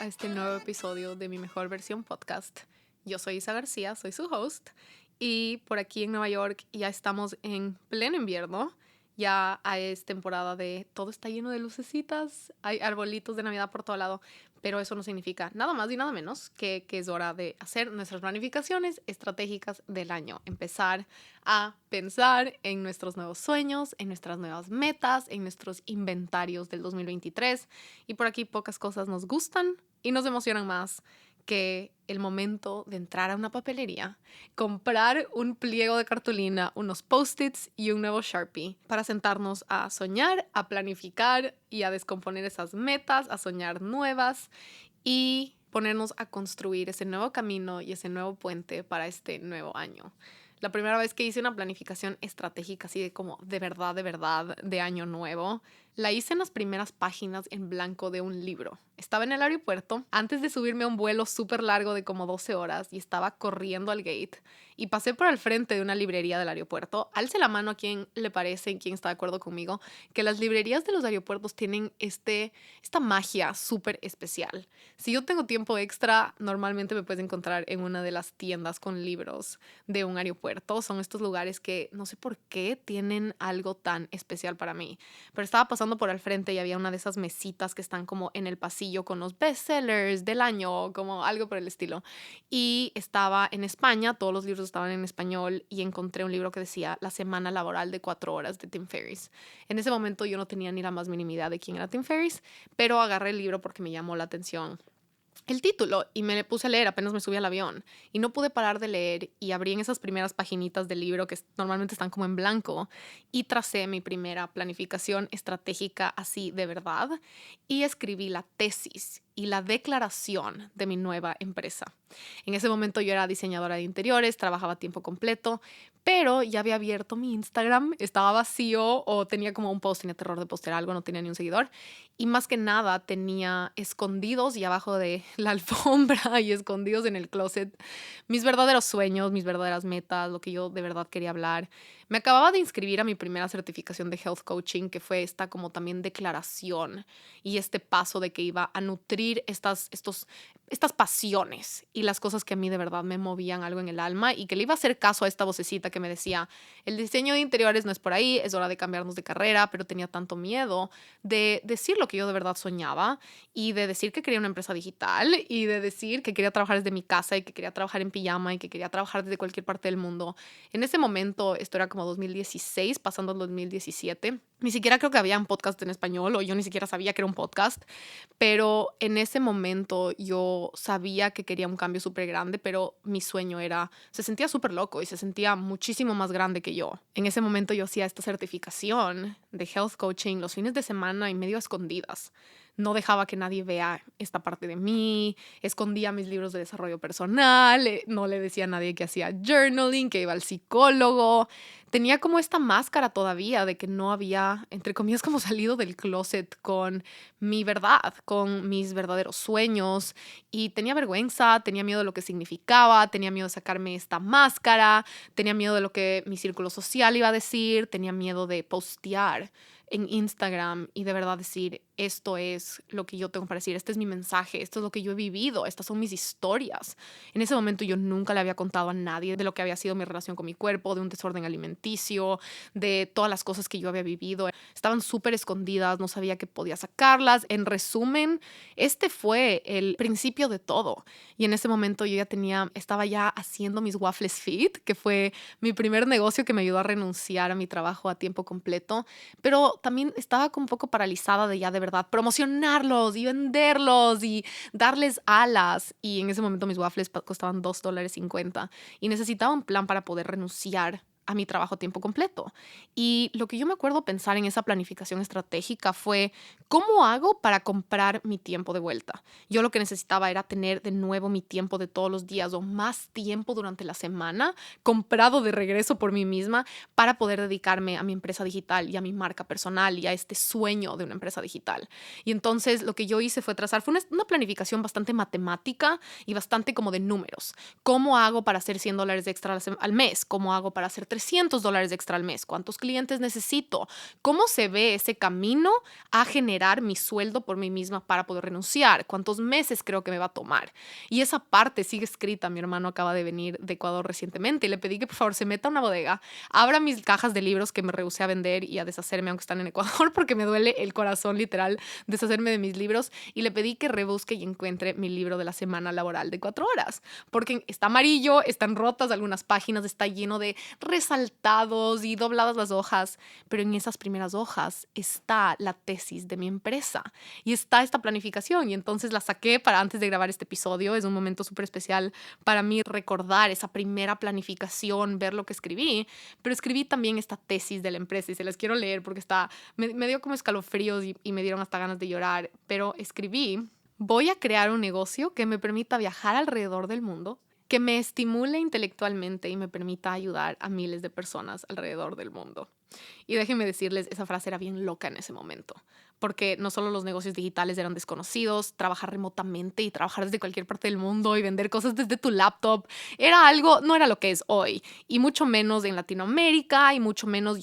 a este nuevo episodio de Mi Mejor Versión Podcast. Yo soy Isa García, soy su host, y por aquí en Nueva York ya estamos en pleno invierno. Ya es temporada de todo está lleno de lucecitas, hay arbolitos de Navidad por todo lado, pero eso no significa nada más y nada menos que es hora de hacer nuestras planificaciones estratégicas del año, empezar a pensar en nuestros nuevos sueños, en nuestras nuevas metas, en nuestros inventarios del 2023. Y por aquí pocas cosas nos gustan y nos emocionan más que el momento de entrar a una papelería, comprar un pliego de cartulina, unos post-its y un nuevo Sharpie para sentarnos a soñar, a planificar y a descomponer esas metas, a soñar nuevas y ponernos a construir ese nuevo camino y ese nuevo puente para este nuevo año. La primera vez que hice una planificación estratégica así de como de verdad, de año nuevo, la hice en las primeras páginas en blanco de un libro. Estaba en el aeropuerto antes de subirme a un vuelo súper largo de como 12 horas y estaba corriendo al gate y pasé por el frente de una librería del aeropuerto. Alce la mano a quien le parece, quien está de acuerdo conmigo, que las librerías de los aeropuertos tienen esta magia súper especial. Si yo tengo tiempo extra, normalmente me puedes encontrar en una de las tiendas con libros de un aeropuerto. Son estos lugares que no sé por qué tienen algo tan especial para mí. Pero estaba pasando por al frente y había una de esas mesitas que están como en el pasillo con los bestsellers del año, como algo por el estilo. Y estaba en España, todos los libros estaban en español y encontré un libro que decía La semana laboral de 4 horas de Tim Ferriss. En ese momento yo no tenía ni la más mínima idea de quién era Tim Ferriss, pero agarré el libro porque me llamó la atención el título y me le puse a leer, apenas me subí al avión y no pude parar de leer y abrí en esas primeras paginitas del libro que normalmente están como en blanco y tracé mi primera planificación estratégica así de verdad y escribí la tesis y la declaración de mi nueva empresa. En ese momento yo era diseñadora de interiores, trabajaba a tiempo completo, pero ya había abierto mi Instagram, estaba vacío o tenía como un post, tenía terror de postear algo, no tenía ni un seguidor. Y más que nada tenía escondidos y abajo de la alfombra y escondidos en el closet mis verdaderos sueños, mis verdaderas metas, lo que yo de verdad quería hablar. Me acababa de inscribir a mi primera certificación de health coaching, que fue esta como también declaración y este paso de que iba a nutrir estas pasiones y las cosas que a mí de verdad me movían algo en el alma y que le iba a hacer caso a esta vocecita que me decía, el diseño de interiores no es por ahí, es hora de cambiarnos de carrera, pero tenía tanto miedo de decir lo que yo de verdad soñaba y de decir que quería una empresa digital y de decir que quería trabajar desde mi casa y que quería trabajar en pijama y que quería trabajar desde cualquier parte del mundo. En ese momento, esto era como 2016, pasando al 2017, ni siquiera creo que había un podcast en español o yo ni siquiera sabía que era un podcast, pero en ese momento yo sabía que quería un cambio súper grande, pero mi sueño se sentía súper loco y se sentía muchísimo más grande que yo. En ese momento yo hacía esta certificación de health coaching los fines de semana y medio a escondidas. No dejaba que nadie vea esta parte de mí, escondía mis libros de desarrollo personal, no le decía a nadie que hacía journaling, que iba al psicólogo. Tenía como esta máscara todavía de que no había, entre comillas, como salido del closet con mi verdad, con mis verdaderos sueños y tenía vergüenza, tenía miedo de lo que significaba, tenía miedo de sacarme esta máscara, tenía miedo de lo que mi círculo social iba a decir, tenía miedo de postear en Instagram y de verdad decir, esto es lo que yo tengo para decir, este es mi mensaje, esto es lo que yo he vivido, estas son mis historias. En ese momento yo nunca le había contado a nadie de lo que había sido mi relación con mi cuerpo, de un desorden alimenticio, de todas las cosas que yo había vivido. Estaban súper escondidas, no sabía que podía sacarlas. En resumen, este fue el principio de todo. Y en ese momento yo estaba ya haciendo mis waffles fit, que fue mi primer negocio que me ayudó a renunciar a mi trabajo a tiempo completo, pero también estaba como un poco paralizada de ya de verdad promocionarlos y venderlos y darles alas. Y en ese momento mis waffles costaban $2.50 y necesitaba un plan para poder renunciar a mi trabajo a tiempo completo. Y lo que yo me acuerdo pensar en esa planificación estratégica fue, ¿cómo hago para comprar mi tiempo de vuelta? Yo lo que necesitaba era tener de nuevo mi tiempo de todos los días o más tiempo durante la semana comprado de regreso por mí misma para poder dedicarme a mi empresa digital y a mi marca personal y a este sueño de una empresa digital. Y entonces lo que yo hice fue fue una planificación bastante matemática y bastante como de números. ¿Cómo hago para hacer $100 extra al mes? ¿Cómo hago para hacer $300 extra al mes? ¿Cuántos clientes necesito? ¿Cómo se ve ese camino a generar mi sueldo por mí misma para poder renunciar? ¿Cuántos meses creo que me va a tomar? Y esa parte sigue escrita. Mi hermano acaba de venir de Ecuador recientemente y le pedí que por favor se meta a una bodega, abra mis cajas de libros que me rehusé a vender y a deshacerme aunque están en Ecuador porque me duele el corazón literal deshacerme de mis libros, y le pedí que rebusque y encuentre mi libro de la semana laboral de 4 horas porque está amarillo, están rotas algunas páginas, está lleno de resaltados y dobladas las hojas, pero en esas primeras hojas está la tesis de mi empresa y está esta planificación, y entonces la saqué para antes de grabar este episodio. Es un momento súper especial para mí recordar esa primera planificación, ver lo que escribí, pero escribí también esta tesis de la empresa y se las quiero leer porque me dio como escalofríos y me dieron hasta ganas de llorar, pero escribí: voy a crear un negocio que me permita viajar alrededor del mundo, que me estimule intelectualmente y me permita ayudar a miles de personas alrededor del mundo. Y déjenme decirles, esa frase era bien loca en ese momento, porque no solo los negocios digitales eran desconocidos, trabajar remotamente y trabajar desde cualquier parte del mundo y vender cosas desde tu laptop era algo, no era lo que es hoy, y mucho menos en Latinoamérica, y mucho menos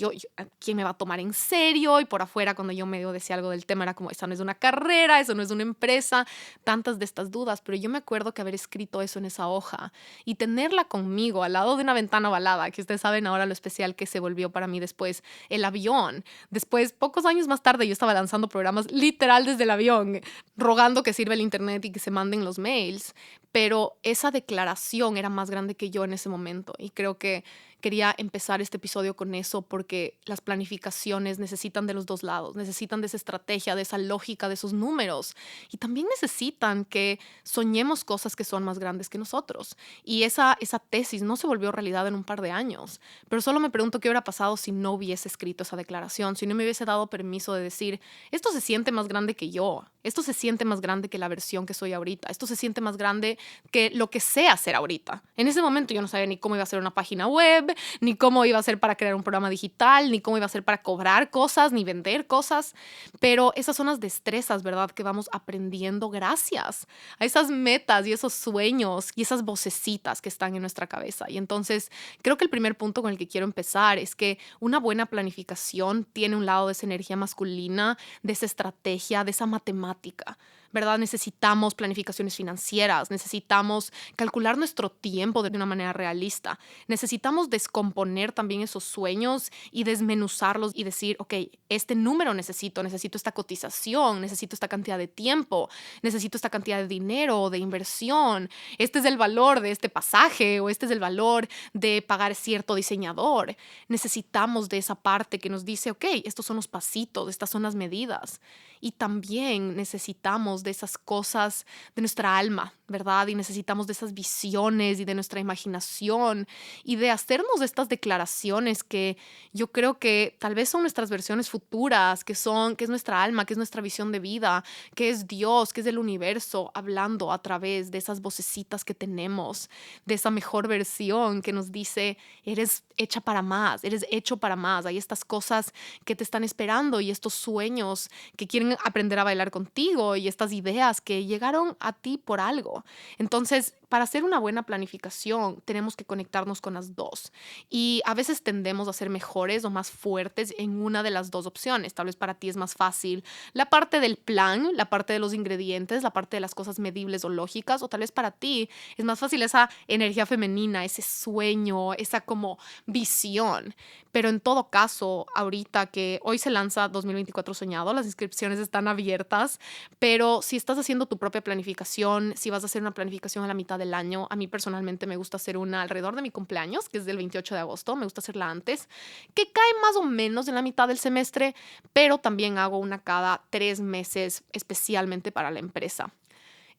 ¿quién me va a tomar en serio? Y por afuera, cuando yo medio decía algo del tema, era como, esa no es una carrera, eso no es una empresa, tantas de estas dudas. Pero yo me acuerdo que haber escrito eso en esa hoja y tenerla conmigo al lado de una ventana ovalada, que ustedes saben ahora lo especial que se volvió para mí después el avión. Después, pocos años más tarde, yo estaba lanzando programas literal desde el avión, rogando que sirva el internet y que se manden los mails. Pero esa declaración era más grande que yo en ese momento, y creo que quería empezar este episodio con eso porque las planificaciones necesitan de los dos lados, necesitan de esa estrategia, de esa lógica, de esos números, y también necesitan que soñemos cosas que son más grandes que nosotros. Y esa tesis no se volvió realidad en un par de años, pero solo me pregunto qué hubiera pasado si no hubiese escrito esa declaración, si no me hubiese dado permiso de decir: esto se siente más grande que yo, esto se siente más grande que la versión que soy ahorita, esto se siente más grande que lo que sé hacer ahorita. En ese momento yo no sabía ni cómo iba a ser una página web, ni cómo iba a ser para crear un programa digital, ni cómo iba a ser para cobrar cosas, ni vender cosas, pero esas son las destrezas, ¿verdad?, que vamos aprendiendo gracias a esas metas y esos sueños y esas vocecitas que están en nuestra cabeza. Y entonces creo que el primer punto con el que quiero empezar es que una buena planificación tiene un lado de esa energía masculina, de esa estrategia, de esa matemática, ¿verdad? Necesitamos planificaciones financieras, necesitamos calcular nuestro tiempo de una manera realista, necesitamos descomponer también esos sueños y desmenuzarlos y decir: ok, este número necesito esta cotización, necesito esta cantidad de tiempo, necesito esta cantidad de dinero o de inversión, este es el valor de este pasaje o este es el valor de pagar cierto diseñador. Necesitamos de esa parte que nos dice: ok, estos son los pasitos, estas son las medidas. Y también necesitamos de esas cosas de nuestra alma, ¿verdad? Y necesitamos de esas visiones y de nuestra imaginación y de hacernos estas declaraciones que yo creo que tal vez son nuestras versiones futuras, que es nuestra alma, que es nuestra visión de vida, que es Dios, que es el universo hablando a través de esas vocecitas que tenemos, de esa mejor versión que nos dice: eres hecha para más, eres hecho para más. Hay estas cosas que te están esperando y estos sueños que quieren aprender a bailar contigo y estas ideas que llegaron a ti por algo. Entonces, para hacer una buena planificación, tenemos que conectarnos con las dos. Y a veces tendemos a ser mejores o más fuertes en una de las dos opciones. Tal vez para ti es más fácil la parte del plan, la parte de los ingredientes, la parte de las cosas medibles o lógicas, o tal vez para ti es más fácil esa energía femenina, ese sueño, esa como visión. Pero en todo caso, ahorita que hoy se lanza 2024 Soñado, las inscripciones están abiertas, pero si estás haciendo tu propia planificación, si vas a hacer una planificación a la mitad del año, a mí personalmente me gusta hacer una alrededor de mi cumpleaños, que es del 28 de agosto, me gusta hacerla antes, que cae más o menos en la mitad del semestre, pero también hago una cada 3 meses, especialmente para la empresa.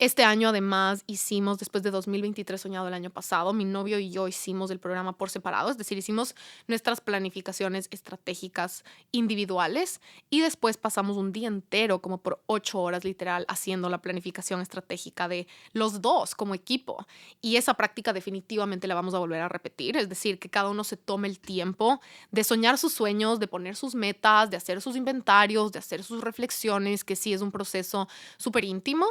Este año además hicimos, después de 2023 Soñado el año pasado, mi novio y yo hicimos el programa por separado, es decir, hicimos nuestras planificaciones estratégicas individuales y después pasamos un día entero, como por 8 horas literal, haciendo la planificación estratégica de los dos como equipo. Y esa práctica definitivamente la vamos a volver a repetir, es decir, que cada uno se tome el tiempo de soñar sus sueños, de poner sus metas, de hacer sus inventarios, de hacer sus reflexiones, que sí es un proceso súper íntimo,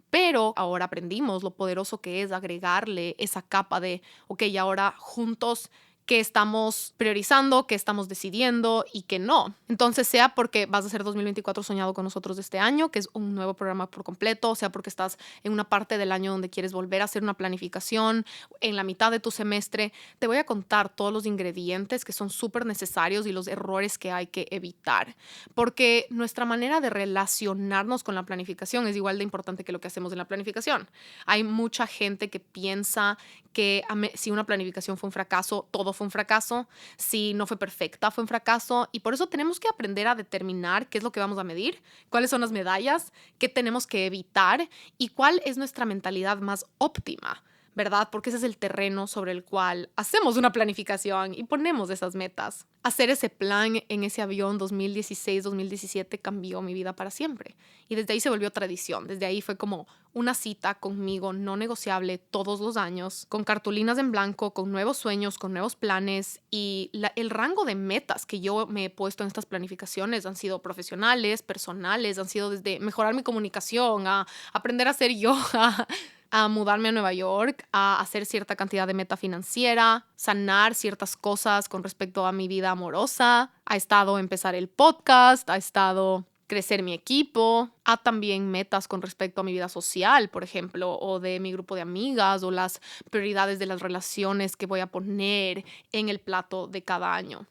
pero ahora aprendimos lo poderoso que es agregarle esa capa de: ok, ahora juntos, qué estamos priorizando, qué estamos decidiendo y qué no. Entonces, sea porque vas a hacer 2024 soñado con nosotros de este año, que es un nuevo programa por completo, sea porque estás en una parte del año donde quieres volver a hacer una planificación, en la mitad de tu semestre, te voy a contar todos los ingredientes que son súper necesarios y los errores que hay que evitar. Porque nuestra manera de relacionarnos con la planificación es igual de importante que lo que hacemos en la planificación. Hay mucha gente que piensa que si una planificación fue un fracaso, todo fue un fracaso. Si no fue perfecta, fue un fracaso. Y por eso tenemos que aprender a determinar qué es lo que vamos a medir, cuáles son las medallas, qué tenemos que evitar y cuál es nuestra mentalidad más óptima, ¿verdad? Porque ese es el terreno sobre el cual hacemos una planificación y ponemos esas metas. Hacer ese plan en ese avión 2016-2017 cambió mi vida para siempre. Y desde ahí se volvió tradición. Desde ahí fue como una cita conmigo no negociable todos los años, con cartulinas en blanco, con nuevos sueños, con nuevos planes. Y el rango de metas que yo me he puesto en estas planificaciones han sido profesionales, personales, han sido desde mejorar mi comunicación, a aprender a hacer yoga, a mudarme a Nueva York, a hacer cierta cantidad de meta financiera, sanar ciertas cosas con respecto a mi vida amorosa. Ha estado empezar el podcast, ha estado crecer mi equipo, a también metas con respecto a mi vida social, por ejemplo, o de mi grupo de amigas, o las prioridades de las relaciones que voy a poner en el plato de cada año.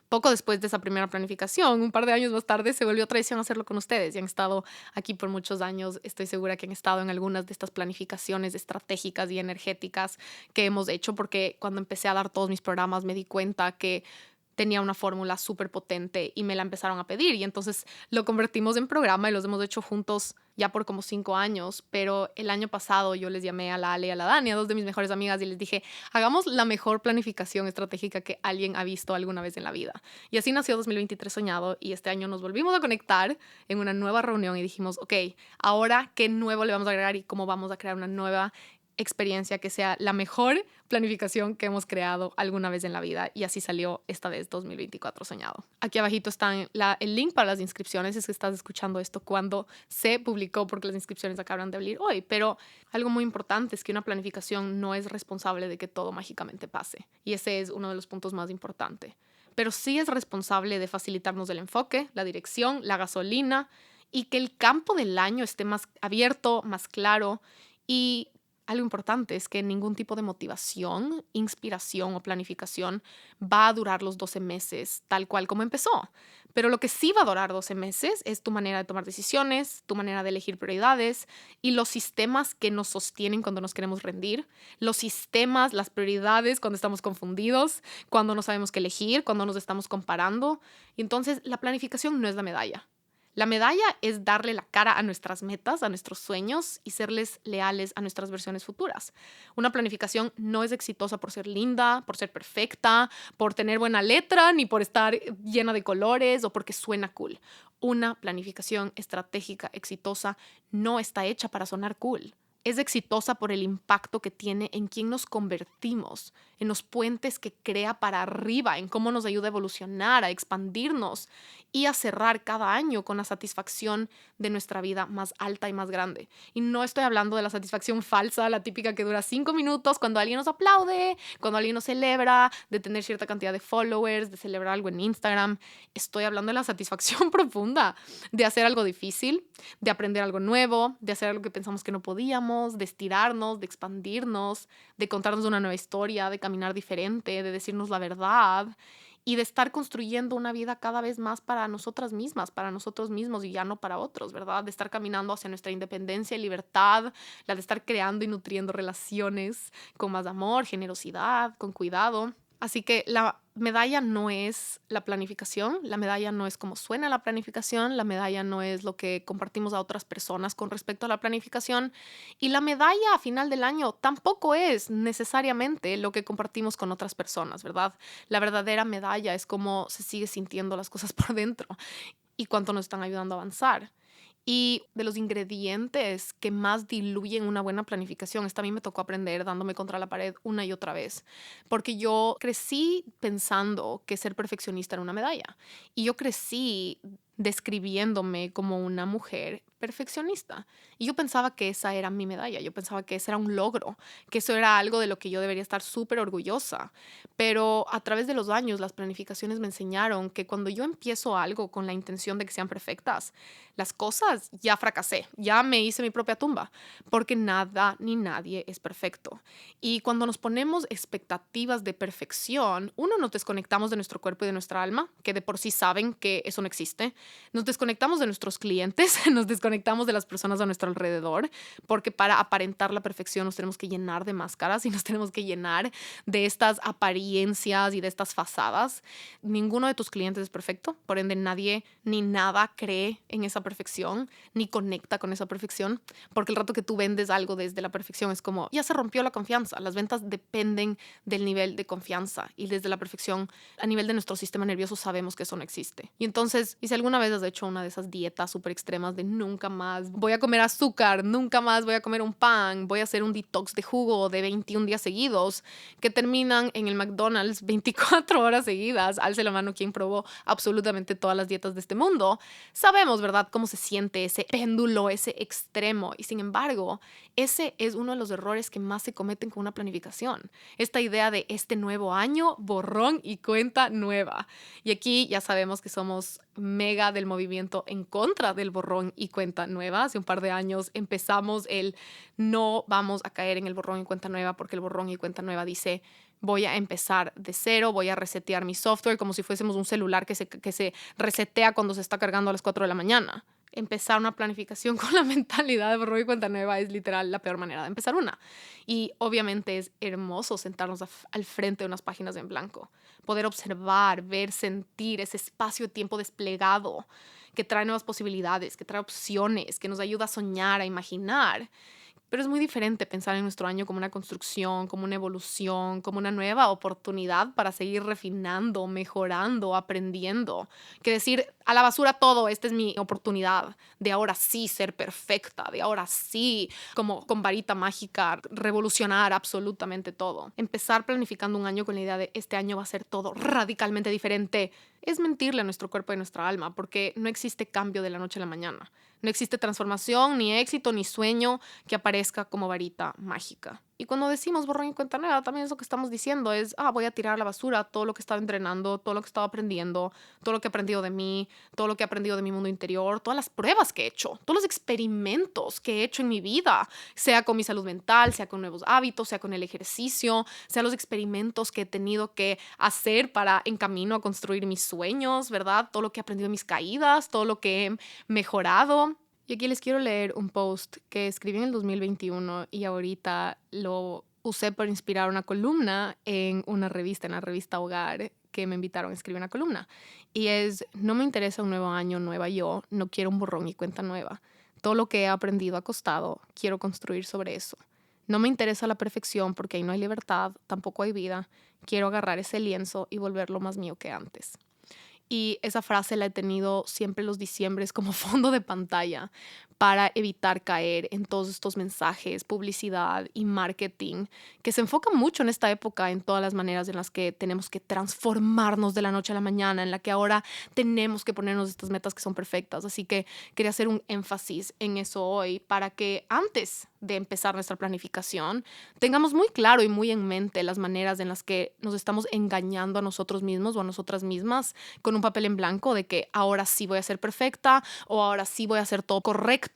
Poco después de esa primera planificación, un par de años más tarde, se volvió tradición hacerlo con ustedes. Y han estado aquí por muchos años. Estoy segura que han estado en algunas de estas planificaciones estratégicas y energéticas que hemos hecho, porque cuando empecé a dar todos mis programas me di cuenta que tenía una fórmula súper potente y me la empezaron a pedir. Y entonces lo convertimos en programa y los hemos hecho juntos ya por como 5 años. Pero el año pasado yo les llamé a la Ale y a la Dani, a dos de mis mejores amigas, y les dije, hagamos la mejor planificación estratégica que alguien ha visto alguna vez en la vida. Y así nació 2023 Soñado, y este año nos volvimos a conectar en una nueva reunión y dijimos, ok, ahora qué nuevo le vamos a agregar y cómo vamos a crear una nueva experiencia que sea la mejor planificación que hemos creado alguna vez en la vida, y así salió esta vez 2024 Soñado. Aquí abajito está el link para las inscripciones, es que estás escuchando esto cuando se publicó, porque las inscripciones acaban de abrir hoy. Pero algo muy importante es que una planificación no es responsable de que todo mágicamente pase, y ese es uno de los puntos más importantes. Pero sí es responsable de facilitarnos el enfoque, la dirección, la gasolina, y que el campo del año esté más abierto, más claro. Y algo importante es que ningún tipo de motivación, inspiración o planificación va a durar los 12 meses tal cual como empezó. Pero lo que sí va a durar 12 meses es tu manera de tomar decisiones, tu manera de elegir prioridades y los sistemas que nos sostienen cuando nos queremos rendir, los sistemas, las prioridades cuando estamos confundidos, cuando no sabemos qué elegir, cuando nos estamos comparando. Y entonces la planificación no es la medalla. La medalla es darle la cara a nuestras metas, a nuestros sueños, y serles leales a nuestras versiones futuras. Una planificación no es exitosa por ser linda, por ser perfecta, por tener buena letra, ni por estar llena de colores o porque suena cool. Una planificación estratégica exitosa no está hecha para sonar cool. Es exitosa por el impacto que tiene en quién nos convertimos, en los puentes que crea para arriba, en cómo nos ayuda a evolucionar, a expandirnos y a cerrar cada año con la satisfacción de nuestra vida más alta y más grande. Y no estoy hablando de la satisfacción falsa, la típica que dura 5 minutos cuando alguien nos aplaude, cuando alguien nos celebra, de tener cierta cantidad de followers, de celebrar algo en Instagram. Estoy hablando de la satisfacción profunda, de hacer algo difícil, de aprender algo nuevo, de hacer algo que pensamos que no podíamos, de estirarnos, de expandirnos, de contarnos una nueva historia, de caminar diferente, de decirnos la verdad y de estar construyendo una vida cada vez más para nosotras mismas, para nosotros mismos y ya no para otros, ¿verdad? De estar caminando hacia nuestra independencia y libertad, la de estar creando y nutriendo relaciones con más amor, generosidad, con cuidado. Así que la medalla no es la planificación, la medalla no es cómo suena la planificación, la medalla no es lo que compartimos a otras personas con respecto a la planificación, y la medalla a final del año tampoco es necesariamente lo que compartimos con otras personas, ¿verdad? La verdadera medalla es cómo se sigue sintiendo las cosas por dentro y cuánto nos están ayudando a avanzar. Y de los ingredientes que más diluyen una buena planificación, esto a mí me tocó aprender dándome contra la pared una y otra vez, porque yo crecí pensando que ser perfeccionista era una medalla, y yo crecí describiéndome como una mujer perfeccionista. Y yo pensaba que esa era mi medalla, yo pensaba que ese era un logro, que eso era algo de lo que yo debería estar súper orgullosa. Pero a través de los años, las planificaciones me enseñaron que cuando yo empiezo algo con la intención de que sean perfectas, las cosas ya fracasé, ya me hice mi propia tumba, porque nada ni nadie es perfecto. Y cuando nos ponemos expectativas de perfección, uno, nos desconectamos de nuestro cuerpo y de nuestra alma, que de por sí saben que eso no existe. Nos desconectamos de nuestros clientes, nos desconectamos de las personas a nuestro alrededor, porque para aparentar la perfección nos tenemos que llenar de máscaras y nos tenemos que llenar de estas apariencias y de estas fazadas. Ninguno de tus clientes es perfecto, por ende nadie ni nada cree en esa perfección, ni conecta con esa perfección, porque el rato que tú vendes algo desde la perfección es como, ya se rompió la confianza. Las ventas dependen del nivel de confianza y desde la perfección, a nivel de nuestro sistema nervioso, sabemos que eso no existe. Y entonces, y si alguna vez has hecho una de esas dietas súper extremas de nunca más voy a comer azúcar, nunca más voy a comer un pan, voy a hacer un detox de jugo de 21 días seguidos, que terminan en el McDonald's 24 horas seguidas, alce la mano quien probó absolutamente todas las dietas de este mundo, sabemos, ¿verdad?, cómo se siente ese péndulo, ese extremo. Y sin embargo, ese es uno de los errores que más se cometen con una planificación. Esta idea de este nuevo año, borrón y cuenta nueva. Y aquí ya sabemos que somos mega del movimiento en contra del borrón y cuenta nueva. Hace un par de años empezamos el no vamos a caer en el borrón y cuenta nueva, porque el borrón y cuenta nueva dice voy a empezar de cero, voy a resetear mi software como si fuésemos un celular que se resetea cuando se está cargando a las 4 de la mañana. Empezar una planificación con la mentalidad de borrón y cuenta nueva es literal la peor manera de empezar una. Y obviamente es hermoso sentarnos al frente de unas páginas en blanco, poder observar, ver, sentir ese espacio-tiempo desplegado que trae nuevas posibilidades, que trae opciones, que nos ayuda a soñar, a imaginar. Pero es muy diferente pensar en nuestro año como una construcción, como una evolución, como una nueva oportunidad para seguir refinando, mejorando, aprendiendo, que decir a la basura todo, esta es mi oportunidad de ahora sí ser perfecta, de ahora sí, como con varita mágica, revolucionar absolutamente todo. Empezar planificando un año con la idea de este año va a ser todo radicalmente diferente es mentirle a nuestro cuerpo y a nuestra alma, porque no existe cambio de la noche a la mañana. No existe transformación, ni éxito, ni sueño que aparezca como varita mágica. Y cuando decimos borrón y cuenta nueva, también es lo que estamos diciendo es, voy a tirar a la basura todo lo que estaba entrenando, todo lo que estaba aprendiendo, todo lo que he aprendido de mí, todo lo que he aprendido de mi mundo interior, todas las pruebas que he hecho, todos los experimentos que he hecho en mi vida, sea con mi salud mental, sea con nuevos hábitos, sea con el ejercicio, sea los experimentos que he tenido que hacer para en camino a construir mis sueños, ¿verdad? Todo lo que he aprendido en mis caídas, todo lo que he mejorado. Y aquí les quiero leer un post que escribí en el 2021 y ahorita lo usé para inspirar una columna en la revista Hogar, que me invitaron a escribir una columna. Y es, no me interesa un nuevo año, nueva yo, no quiero un borrón y cuenta nueva. Todo lo que he aprendido ha costado, quiero construir sobre eso. No me interesa la perfección porque ahí no hay libertad, tampoco hay vida. Quiero agarrar ese lienzo y volverlo más mío que antes. Y esa frase la he tenido siempre los diciembres como fondo de pantalla para evitar caer en todos estos mensajes, publicidad y marketing que se enfocan mucho en esta época en todas las maneras en las que tenemos que transformarnos de la noche a la mañana, en la que ahora tenemos que ponernos estas metas que son perfectas. Así que quería hacer un énfasis en eso hoy para que antes de empezar nuestra planificación tengamos muy claro y muy en mente las maneras en las que nos estamos engañando a nosotros mismos o a nosotras mismas con un papel en blanco de que ahora sí voy a ser perfecta o ahora sí voy a hacer todo correcto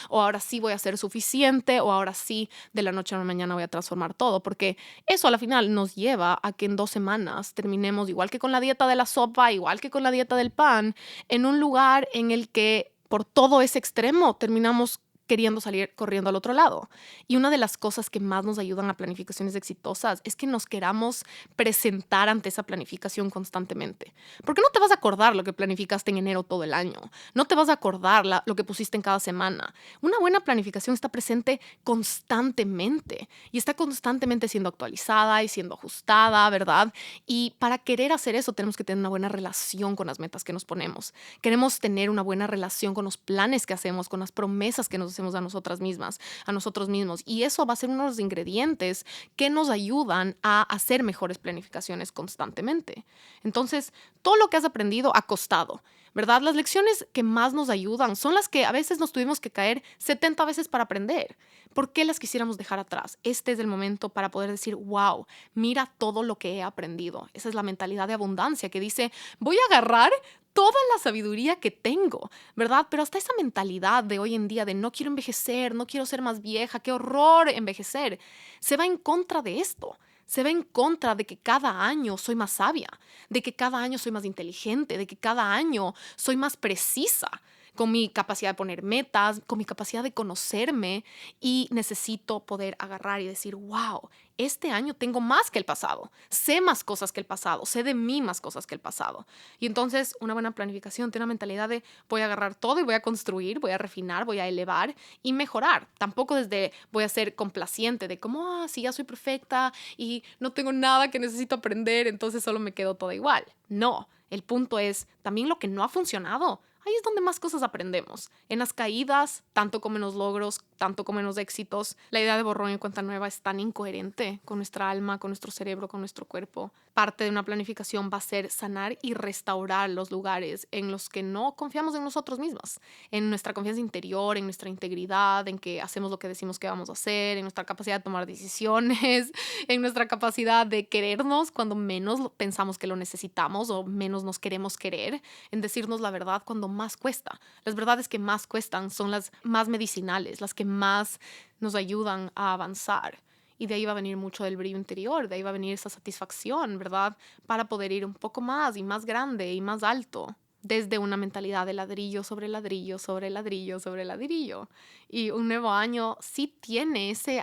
o ahora sí voy a ser suficiente o ahora sí de la noche a la mañana voy a transformar todo, porque eso a la final nos lleva a que en 2 semanas terminemos igual que con la dieta de la sopa, igual que con la dieta del pan, en un lugar en el que por todo ese extremo terminamos queriendo salir corriendo al otro lado. Y una de las cosas que más nos ayudan a planificaciones exitosas es que nos queramos presentar ante esa planificación constantemente. Porque no te vas a acordar lo que planificaste en enero todo el año. No te vas a acordar lo que pusiste en cada semana. Una buena planificación está presente constantemente y está constantemente siendo actualizada y siendo ajustada, ¿verdad? Y para querer hacer eso tenemos que tener una buena relación con las metas que nos ponemos. Queremos tener una buena relación con los planes que hacemos, con las promesas que nos hacemos a nosotras mismas, a nosotros mismos. Y eso va a ser uno de los ingredientes que nos ayudan a hacer mejores planificaciones constantemente. Entonces, todo lo que has aprendido ha costado, ¿verdad? Las lecciones que más nos ayudan son las que a veces nos tuvimos que caer 70 veces para aprender. ¿Por qué las quisiéramos dejar atrás? Este es el momento para poder decir, wow, mira todo lo que he aprendido. Esa es la mentalidad de abundancia que dice, voy a agarrar toda la sabiduría que tengo, ¿verdad? Pero hasta esa mentalidad de hoy en día de no quiero envejecer, no quiero ser más vieja, qué horror envejecer, se va en contra de esto. Se va en contra de que cada año soy más sabia, de que cada año soy más inteligente, de que cada año soy más precisa con mi capacidad de poner metas, con mi capacidad de conocerme, y necesito poder agarrar y decir, wow, este año tengo más que el pasado, sé más cosas que el pasado, sé de mí más cosas que el pasado. Y entonces una buena planificación tiene una mentalidad de voy a agarrar todo y voy a construir, voy a refinar, voy a elevar y mejorar. Tampoco desde voy a ser complaciente de como, sí, ya soy perfecta y no tengo nada que necesito aprender, entonces solo me quedo todo igual. No, el punto es también lo que no ha funcionado. Ahí es donde más cosas aprendemos. En las caídas, tanto como en los logros, tanto como en los éxitos. La idea de borrón y cuenta nueva es tan incoherente con nuestra alma, con nuestro cerebro, con nuestro cuerpo. Parte de una planificación va a ser sanar y restaurar los lugares en los que no confiamos en nosotros mismos, en nuestra confianza interior, en nuestra integridad, en que hacemos lo que decimos que vamos a hacer, en nuestra capacidad de tomar decisiones, en nuestra capacidad de querernos cuando menos pensamos que lo necesitamos o menos nos queremos querer, en decirnos la verdad cuando más cuesta. Las verdades que más cuestan son las más medicinales, las que más nos ayudan a avanzar. Y de ahí va a venir mucho del brillo interior, de ahí va a venir esa satisfacción, ¿verdad? Para poder ir un poco más y más grande y más alto, desde una mentalidad de ladrillo sobre ladrillo, sobre ladrillo, sobre ladrillo. Y un nuevo año sí tiene ese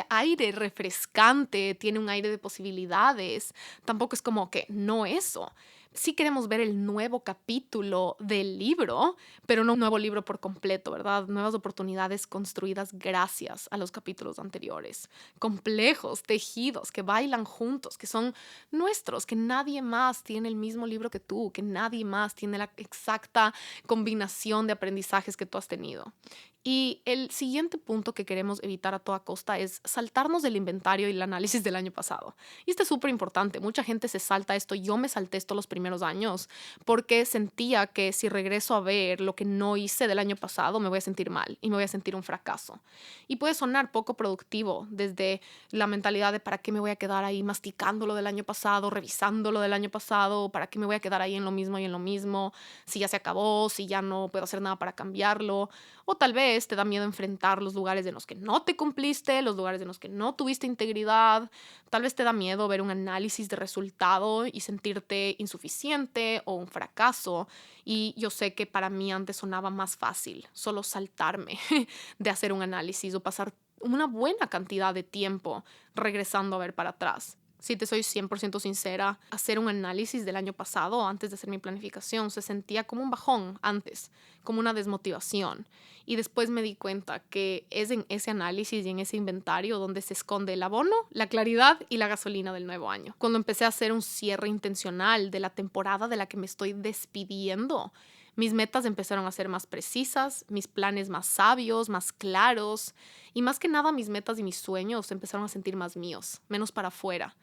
aire refrescante, tiene un aire de posibilidades. Tampoco es como que no eso. Sí queremos ver el nuevo capítulo del libro, pero no un nuevo libro por completo, ¿verdad? Nuevas oportunidades construidas gracias a los capítulos anteriores. Complejos, tejidos, que bailan juntos, que son nuestros, que nadie más tiene el mismo libro que tú, que nadie más tiene la exacta combinación de aprendizajes que tú has tenido. Y el siguiente punto que queremos evitar a toda costa es saltarnos del inventario y el análisis del año pasado. Y esto es súper importante. Mucha gente se salta esto. Yo me salté esto los primeros años porque sentía que si regreso a ver lo que no hice del año pasado, me voy a sentir mal y me voy a sentir un fracaso. Y puede sonar poco productivo desde la mentalidad de para qué me voy a quedar ahí masticando lo del año pasado, revisando lo del año pasado, para qué me voy a quedar ahí en lo mismo y en lo mismo, si ya se acabó, si ya no puedo hacer nada para cambiarlo. O tal vez te da miedo enfrentar los lugares en los que no te cumpliste, los lugares en los que no tuviste integridad. Tal vez te da miedo ver un análisis de resultado y sentirte insuficiente o un fracaso. Y yo sé que para mí antes sonaba más fácil solo saltarme de hacer un análisis o pasar una buena cantidad de tiempo regresando a ver para atrás. Si te soy 100% sincera, hacer un análisis del año pasado antes de hacer mi planificación se sentía como un bajón antes, como una desmotivación. Y después me di cuenta que es en ese análisis y en ese inventario donde se esconde el abono, la claridad y la gasolina del nuevo año. Cuando empecé a hacer un cierre intencional de la temporada de la que me estoy despidiendo, mis metas empezaron a ser más precisas, mis planes más sabios, más claros, y más que nada mis metas y mis sueños empezaron a sentir más míos, menos para afuera.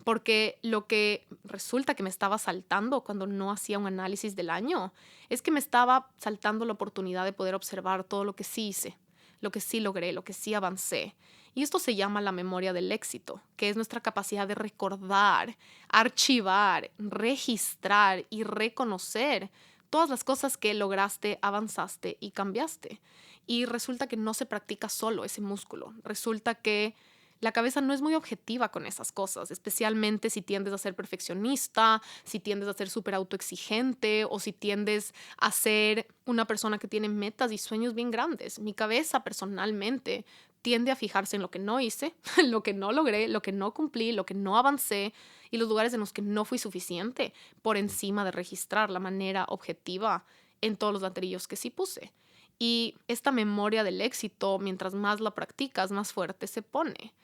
Porque lo que resulta que me estaba saltando cuando no hacía un análisis del año es que me estaba saltando la oportunidad de poder observar todo lo que sí hice, lo que sí logré, lo que sí avancé. Y esto se llama la memoria del éxito, que es nuestra capacidad de recordar, archivar, registrar y reconocer todas las cosas que lograste, avanzaste y cambiaste. Y resulta que no se practica solo ese músculo. Resulta que la cabeza no es muy objetiva con esas cosas, especialmente si tiendes a ser perfeccionista, si tiendes a ser súper autoexigente o si tiendes a ser una persona que tiene metas y sueños bien grandes. Mi cabeza personalmente tiende a fijarse en lo que no hice, lo que no logré, lo que no cumplí, lo que no avancé y los lugares en los que no fui suficiente por encima de registrar la manera objetiva en todos los ladrillos que sí puse. Y esta memoria del éxito, mientras más la practicas, más fuerte se pone.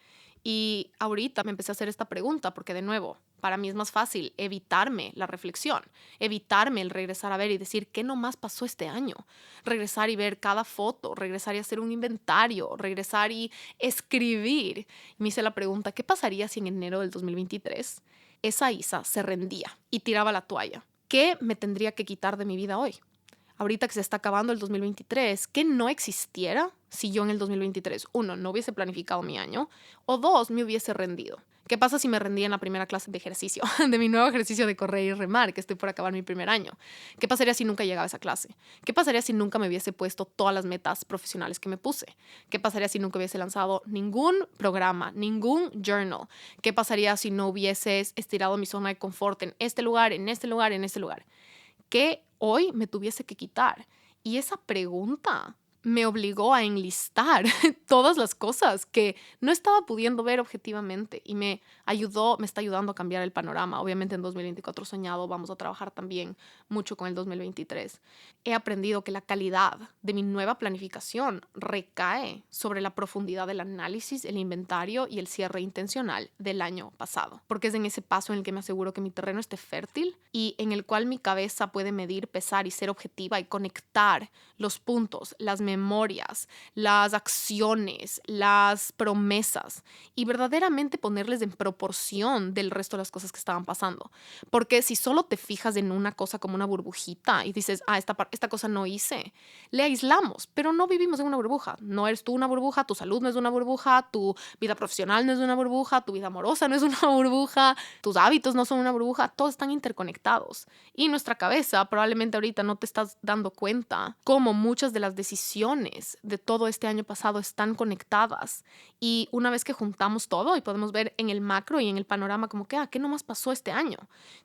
Y ahorita me empecé a hacer esta pregunta porque, de nuevo, para mí es más fácil evitarme la reflexión, evitarme el regresar a ver y decir qué nomás pasó este año. Regresar y ver cada foto, regresar y hacer un inventario, regresar y escribir. Y me hice la pregunta, ¿qué pasaría si en enero del 2023 esa Isa se rendía y tiraba la toalla? ¿Qué me tendría que quitar de mi vida hoy? Ahorita que se está acabando el 2023, ¿qué no existiera si yo en el 2023, uno, no hubiese planificado mi año, o dos, me hubiese rendido? ¿Qué pasa si me rendí en la primera clase de ejercicio, de mi nuevo ejercicio de correr y remar, que estoy por acabar mi primer año? ¿Qué pasaría si nunca llegaba a esa clase? ¿Qué pasaría si nunca me hubiese puesto todas las metas profesionales que me puse? ¿Qué pasaría si nunca hubiese lanzado ningún programa, ningún journal? ¿Qué pasaría si no hubieses estirado mi zona de confort en este lugar, en este lugar, en este lugar? ¿Qué hoy me tuviese que quitar? Y esa pregunta me obligó a enlistar todas las cosas que no estaba pudiendo ver objetivamente y me está ayudando a cambiar el panorama. Obviamente en 2024 soñado vamos a trabajar también mucho con el 2023. He aprendido que la calidad de mi nueva planificación recae sobre la profundidad del análisis, el inventario y el cierre intencional del año pasado, porque es en ese paso en el que me aseguro que mi terreno esté fértil y en el cual mi cabeza puede medir, pesar y ser objetiva y conectar los puntos, las memorias, las acciones, las promesas y verdaderamente ponerles en proporción del resto de las cosas que estaban pasando. Porque si solo te fijas en una cosa como una burbujita y dices, esta cosa no hice, le aislamos, pero no vivimos en una burbuja. No eres tú una burbuja, tu salud no es una burbuja, tu vida profesional no es una burbuja, tu vida amorosa no es una burbuja, tus hábitos no son una burbuja, todos están interconectados. Y nuestra cabeza, probablemente ahorita no te estás dando cuenta cómo muchas de las decisiones de todo este año pasado están conectadas. Y una vez que juntamos todo y podemos ver en el macro y en el panorama como que, ¿qué nomás pasó este año?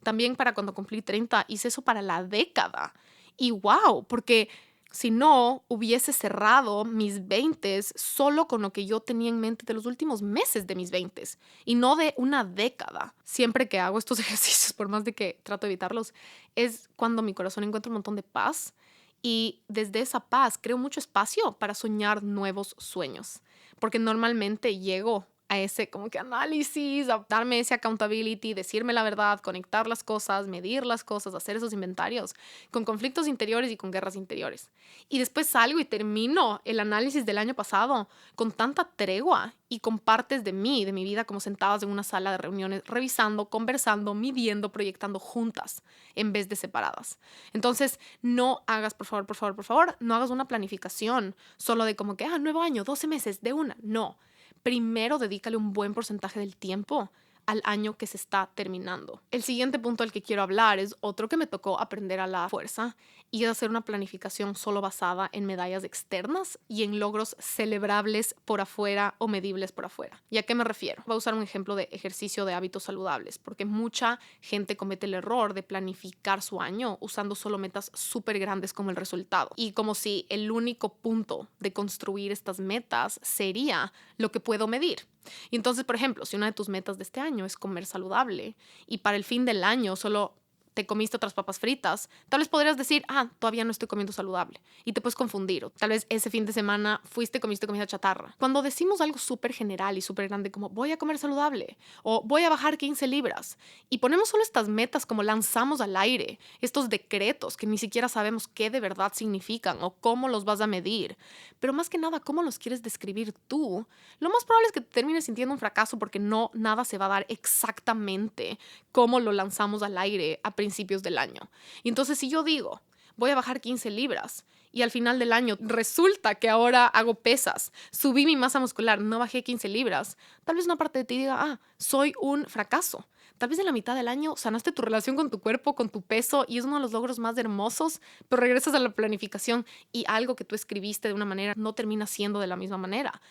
También para cuando cumplí 30 hice eso para la década. Y wow, porque si no, hubiese cerrado mis 20 solo con lo que yo tenía en mente de los últimos meses de mis 20 y no de una década. Siempre que hago estos ejercicios, por más de que trato de evitarlos, es cuando mi corazón encuentra un montón de paz y desde esa paz creo mucho espacio para soñar nuevos sueños. Porque normalmente llego a ese como que análisis, a darme ese accountability, decirme la verdad, conectar las cosas, medir las cosas, hacer esos inventarios con conflictos interiores y con guerras interiores. Y después salgo y termino el análisis del año pasado con tanta tregua y con partes de mí, de mi vida, como sentadas en una sala de reuniones, revisando, conversando, midiendo, proyectando juntas en vez de separadas. Entonces, no hagas, por favor, no hagas una planificación solo de como que, nuevo año, 12 meses, de una. No. Primero dedícale un buen porcentaje del tiempo al año que se está terminando. El siguiente punto del que quiero hablar es otro que me tocó aprender a la fuerza y es hacer una planificación solo basada en medallas externas y en logros celebrables por afuera o medibles por afuera. ¿Y a qué me refiero? Voy a usar un ejemplo de ejercicio de hábitos saludables, porque mucha gente comete el error de planificar su año usando solo metas súper grandes como el resultado. Y como si el único punto de construir estas metas sería lo que puedo medir. Y entonces, por ejemplo, si una de tus metas de este año es comer saludable y para el fin del año solo te comiste otras papas fritas, tal vez podrías decir, todavía no estoy comiendo saludable. Y te puedes confundir. O tal vez ese fin de semana comiste comida chatarra. Cuando decimos algo súper general y súper grande como voy a comer saludable o voy a bajar 15 libras y ponemos solo estas metas como lanzamos al aire, estos decretos que ni siquiera sabemos qué de verdad significan o cómo los vas a medir, pero más que nada cómo los quieres describir tú, lo más probable es que te termines sintiendo un fracaso porque nada se va a dar exactamente como lo lanzamos al aire a principios del año. Y entonces si yo digo, voy a bajar 15 libras y al final del año resulta que ahora hago pesas, subí mi masa muscular, no bajé 15 libras, tal vez una parte de ti diga, soy un fracaso. Tal vez en la mitad del año sanaste tu relación con tu cuerpo, con tu peso y es uno de los logros más hermosos, pero regresas a la planificación y algo que tú escribiste de una manera no termina siendo de la misma manera.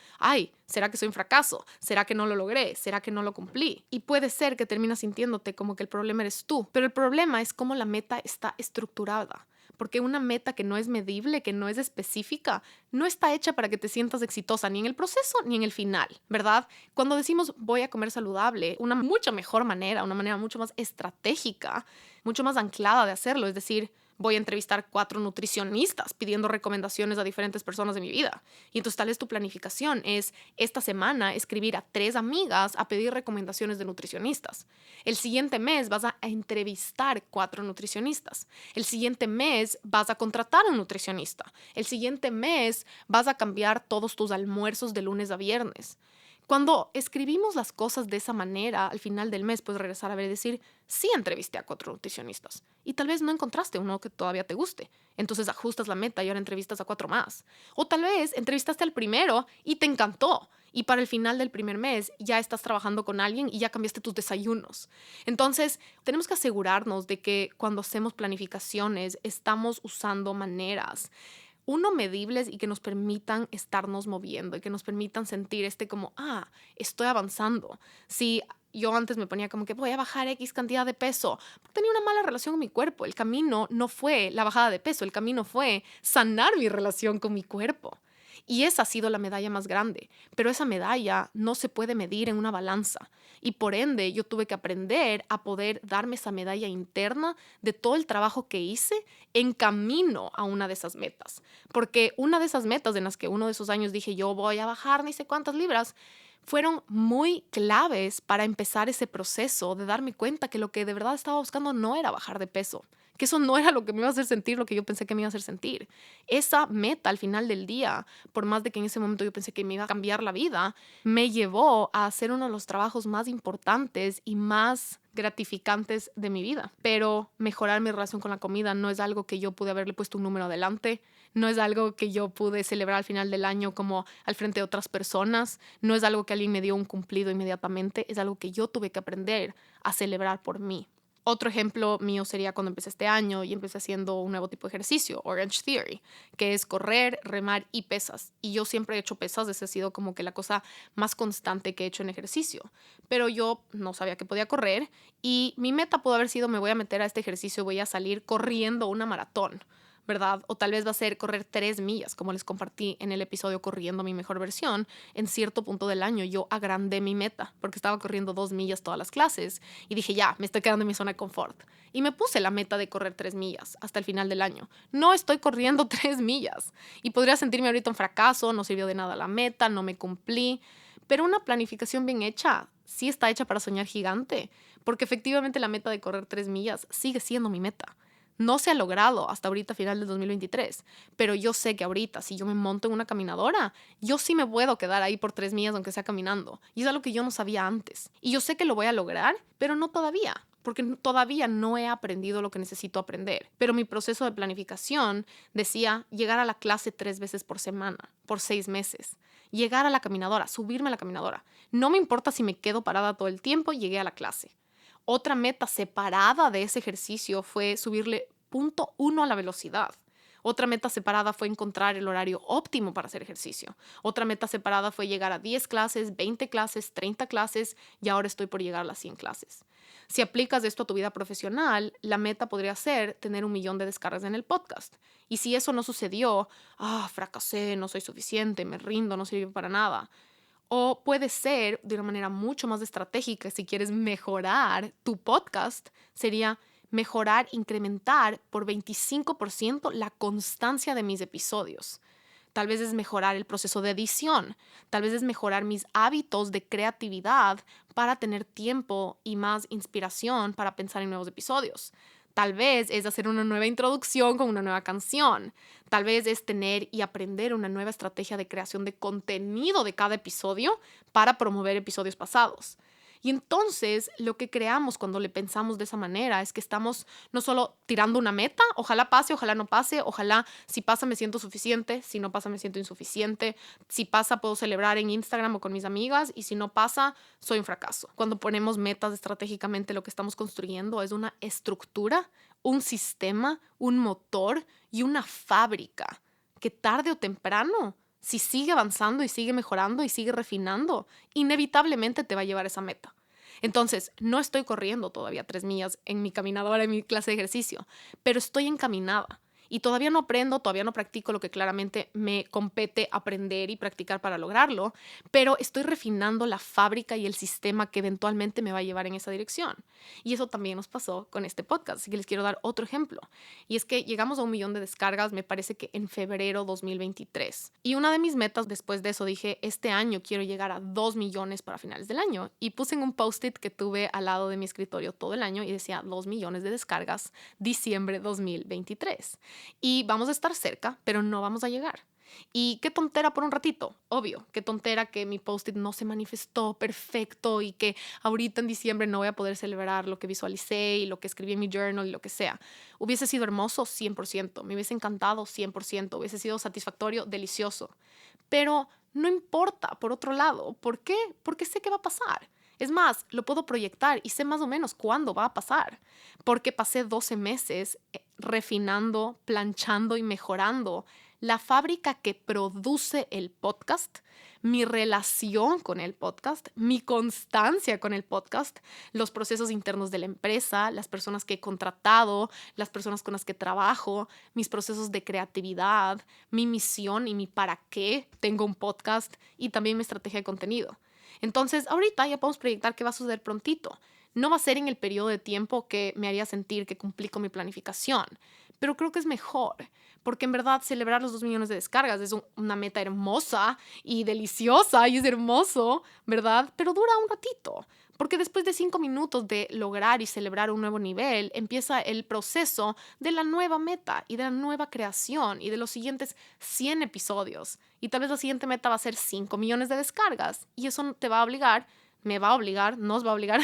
¿Será que soy un fracaso? ¿Será que no lo logré? ¿Será que no lo cumplí? Y puede ser que terminas sintiéndote como que el problema eres tú, pero el problema es cómo la meta está estructurada. Porque una meta que no es medible, que no es específica, no está hecha para que te sientas exitosa ni en el proceso ni en el final, ¿verdad? Cuando decimos voy a comer saludable, una mucha mejor manera, una manera mucho más estratégica, mucho más anclada de hacerlo, es decir, voy a entrevistar 4 nutricionistas pidiendo recomendaciones a diferentes personas de mi vida. Y entonces tal vez tu planificación es esta semana escribir a 3 amigas a pedir recomendaciones de nutricionistas. El siguiente mes vas a entrevistar 4 nutricionistas. El siguiente mes vas a contratar a un nutricionista. El siguiente mes vas a cambiar todos tus almuerzos de lunes a viernes. Cuando escribimos las cosas de esa manera, al final del mes puedes regresar a ver y decir, sí entrevisté a 4 nutricionistas y tal vez no encontraste uno que todavía te guste. Entonces ajustas la meta y ahora entrevistas a 4 más. O tal vez entrevistaste al primero y te encantó y para el final del primer mes ya estás trabajando con alguien y ya cambiaste tus desayunos. Entonces tenemos que asegurarnos de que cuando hacemos planificaciones estamos usando maneras medibles y que nos permitan estarnos moviendo y que nos permitan sentir como, estoy avanzando. Si yo antes me ponía como que voy a bajar X cantidad de peso, porque tenía una mala relación con mi cuerpo. El camino no fue la bajada de peso, el camino fue sanar mi relación con mi cuerpo. Y esa ha sido la medalla más grande, pero esa medalla no se puede medir en una balanza. Y por ende, yo tuve que aprender a poder darme esa medalla interna de todo el trabajo que hice en camino a una de esas metas. Porque una de esas metas en las que uno de esos años dije yo voy a bajar ni sé cuántas libras, fueron muy claves para empezar ese proceso de darme cuenta que lo que de verdad estaba buscando no era bajar de peso, que eso no era lo que me iba a hacer sentir, lo que yo pensé que me iba a hacer sentir. Esa meta al final del día, por más de que en ese momento yo pensé que me iba a cambiar la vida, me llevó a hacer uno de los trabajos más importantes y más gratificantes de mi vida. Pero mejorar mi relación con la comida no es algo que yo pude haberle puesto un número adelante, no es algo que yo pude celebrar al final del año como al frente de otras personas, no es algo que alguien me dio un cumplido inmediatamente, es algo que yo tuve que aprender a celebrar por mí. Otro ejemplo mío sería cuando empecé este año y empecé haciendo un nuevo tipo de ejercicio, Orange Theory, que es correr, remar y pesas. Y yo siempre he hecho pesas, esa ha sido como que la cosa más constante que he hecho en ejercicio. Pero yo no sabía que podía correr y mi meta pudo haber sido me voy a meter a este ejercicio, voy a salir corriendo una maratón, ¿verdad? O tal vez va a ser correr 3 millas, como les compartí en el episodio Corriendo mi mejor versión. En cierto punto del año yo agrandé mi meta porque estaba corriendo 2 millas todas las clases y dije ya, me estoy quedando en mi zona de confort. Y me puse la meta de correr 3 millas hasta el final del año. No estoy corriendo 3 millas y podría sentirme ahorita un fracaso, no sirvió de nada la meta, no me cumplí. Pero una planificación bien hecha sí está hecha para soñar gigante, porque efectivamente la meta de correr 3 millas sigue siendo mi meta. No se ha logrado hasta ahorita, final del 2023, pero yo sé que ahorita, si yo me monto en una caminadora, yo sí me puedo quedar ahí por 3 millas aunque sea caminando. Y es algo que yo no sabía antes. Y yo sé que lo voy a lograr, pero no todavía, porque todavía no he aprendido lo que necesito aprender. Pero mi proceso de planificación decía llegar a la clase 3 veces por semana, por 6 meses. Llegar a la caminadora, subirme a la caminadora. No me importa si me quedo parada todo el tiempo, llegué a la clase. Otra meta separada de ese ejercicio fue subirle 0.1 a la velocidad. Otra meta separada fue encontrar el horario óptimo para hacer ejercicio. Otra meta separada fue llegar a 10 clases, 20 clases, 30 clases y ahora estoy por llegar a las 100 clases. Si aplicas esto a tu vida profesional, la meta podría ser tener 1 millón de descargas en el podcast. Y si eso no sucedió, fracasé, no soy suficiente, me rindo, no sirve para nada. O puede ser de una manera mucho más estratégica, si quieres mejorar tu podcast, sería mejorar, incrementar por 25% la constancia de mis episodios. Tal vez es mejorar el proceso de edición, tal vez es mejorar mis hábitos de creatividad para tener tiempo y más inspiración para pensar en nuevos episodios. Tal vez es hacer una nueva introducción con una nueva canción. Tal vez es tener y aprender una nueva estrategia de creación de contenido de cada episodio para promover episodios pasados. Y entonces lo que creamos cuando le pensamos de esa manera es que estamos no solo tirando una meta, ojalá pase, ojalá no pase, ojalá si pasa me siento suficiente, si no pasa me siento insuficiente, si pasa puedo celebrar en Instagram o con mis amigas y si no pasa soy un fracaso. Cuando ponemos metas estratégicamente lo que estamos construyendo es una estructura, un sistema, un motor y una fábrica que tarde o temprano, si sigue avanzando y sigue mejorando y sigue refinando, inevitablemente te va a llevar a esa meta. Entonces, no estoy corriendo todavía 3 millas en mi caminadora, en mi clase de ejercicio, pero estoy encaminada. y todavía no aprendo, todavía no practico lo que claramente me compete aprender y practicar para lograrlo, pero estoy refinando la fábrica y el sistema que eventualmente me va a llevar en esa dirección. Y eso también nos pasó con este podcast, así que les quiero dar otro ejemplo. Y es que llegamos a 1 millón de descargas, me parece que en febrero 2023. Y una de mis metas después de eso dije, este año quiero llegar a 2 millones para finales del año. Y puse en un post-it que tuve al lado de mi escritorio todo el año y decía 2 millones de descargas, diciembre 2023. Y vamos a estar cerca, pero no vamos a llegar. Y qué tontera por un ratito, obvio, qué tontera que mi post-it no se manifestó perfecto y que ahorita en diciembre no voy a poder celebrar lo que visualicé y lo que escribí en mi journal y lo que sea. Hubiese sido hermoso 100%, me hubiese encantado 100%, hubiese sido satisfactorio, delicioso. Pero no importa, por otro lado, ¿por qué? Porque sé qué va a pasar. Es más, lo puedo proyectar y sé más o menos cuándo va a pasar, porque pasé 12 meses refinando, planchando y mejorando la fábrica que produce el podcast, mi relación con el podcast, mi constancia con el podcast, los procesos internos de la empresa, las personas que he contratado, las personas con las que trabajo, mis procesos de creatividad, mi misión y mi para qué tengo un podcast y también mi estrategia de contenido. Entonces, ahorita ya podemos proyectar qué va a suceder prontito. No va a ser en el periodo de tiempo que me haría sentir que cumplí con mi planificación, pero creo que es mejor, porque en verdad celebrar los 2 millones de descargas es una meta hermosa y deliciosa y es hermoso, ¿verdad? Pero dura un ratito, porque después de 5 minutos de lograr y celebrar un nuevo nivel, empieza el proceso de la nueva meta y de la nueva creación y de los siguientes 100 episodios. Y tal vez la siguiente meta va a ser 5 millones de descargas y eso te va a obligar, me va a obligar, nos va a obligar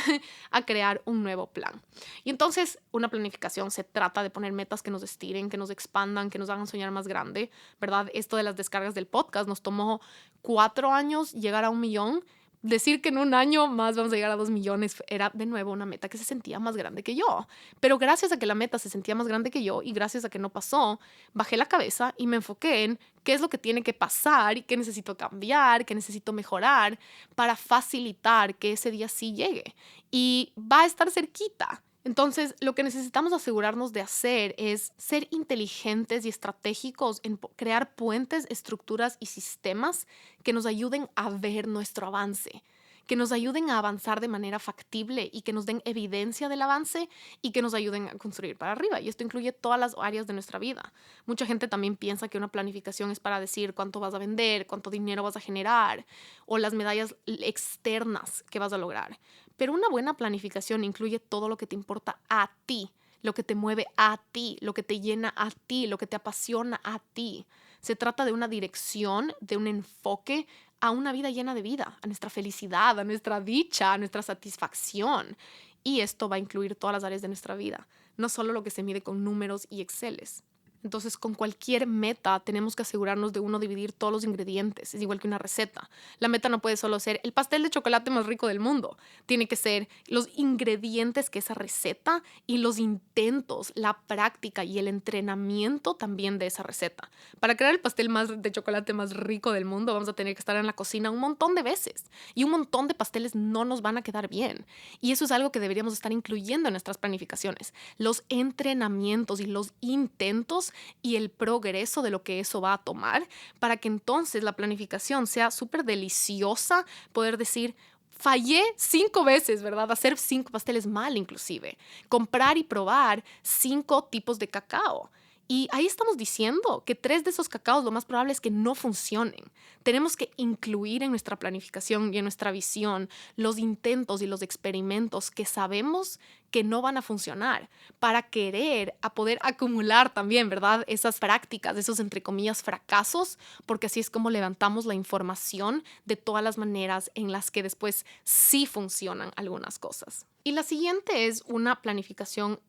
a crear un nuevo plan. Y entonces una planificación se trata de poner metas que nos estiren, que nos expandan, que nos hagan soñar más grande, ¿verdad? Esto de las descargas del podcast nos tomó 4 años llegar a 1 millón. Decir que en un año más vamos a llegar a 2 millones era de nuevo una meta que se sentía más grande que yo. Pero gracias a que la meta se sentía más grande que yo y gracias a que no pasó, bajé la cabeza y me enfoqué en qué es lo que tiene que pasar y qué necesito cambiar, qué necesito mejorar para facilitar que ese día sí llegue. Y va a estar cerquita. Entonces, lo que necesitamos asegurarnos de hacer es ser inteligentes y estratégicos en crear puentes, estructuras y sistemas que nos ayuden a ver nuestro avance, que nos ayuden a avanzar de manera factible y que nos den evidencia del avance y que nos ayuden a construir para arriba. Y esto incluye todas las áreas de nuestra vida. Mucha gente también piensa que una planificación es para decir cuánto vas a vender, cuánto dinero vas a generar o las medallas externas que vas a lograr. Pero una buena planificación incluye todo lo que te importa a ti, lo que te mueve a ti, lo que te llena a ti, lo que te apasiona a ti. Se trata de una dirección, de un enfoque a una vida llena de vida, a nuestra felicidad, a nuestra dicha, a nuestra satisfacción. Y esto va a incluir todas las áreas de nuestra vida, no solo lo que se mide con números y exceles. Entonces, con cualquier meta tenemos que asegurarnos de dividir todos los ingredientes. Es igual que una receta. La meta no puede solo ser el pastel de chocolate más rico del mundo. Tiene que ser los ingredientes que esa receta y los intentos, la práctica y el entrenamiento también de esa receta. Para crear el pastel de chocolate más rico del mundo vamos a tener que estar en la cocina un montón de veces. Y un montón de pasteles no nos van a quedar bien. Y eso es algo que deberíamos estar incluyendo en nuestras planificaciones. Los entrenamientos y los intentos y el progreso de lo que eso va a tomar para que entonces la planificación sea súper deliciosa, poder decir, fallé 5 veces, ¿verdad? Hacer 5 pasteles mal inclusive, comprar y probar 5 tipos de cacao. Y ahí estamos diciendo que 3 de esos cacaos lo más probable es que no funcionen. Tenemos que incluir en nuestra planificación y en nuestra visión los intentos y los experimentos que sabemos que no van a funcionar para querer a poder acumular también, ¿verdad? Esas prácticas, esos entre comillas fracasos, porque así es como levantamos la información de todas las maneras en las que después sí funcionan algunas cosas. Y la siguiente es una planificación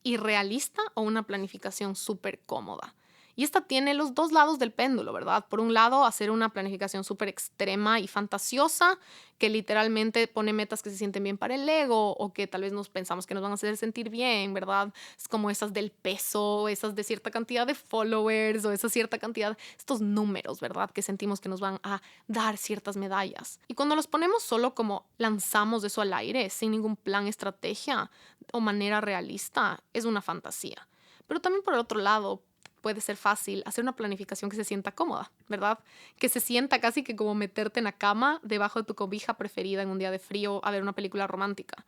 irrealista o una planificación súper cómoda. Y esta tiene los dos lados del péndulo, ¿verdad? Por un lado, hacer una planificación súper extrema y fantasiosa, que literalmente pone metas que se sienten bien para el ego o que tal vez nos pensamos que nos van a hacer sentir bien, ¿verdad? Es como esas del peso, esas de cierta cantidad de followers o esa cierta cantidad, estos números, ¿verdad? Que sentimos que nos van a dar ciertas medallas. Y cuando los ponemos solo como lanzamos eso al aire, sin ningún plan, estrategia o manera realista, es una fantasía. Pero también por el otro lado, puede ser fácil hacer una planificación que se sienta cómoda, ¿verdad? Que se sienta casi que como meterte en la cama debajo de tu cobija preferida en un día de frío a ver una película romántica.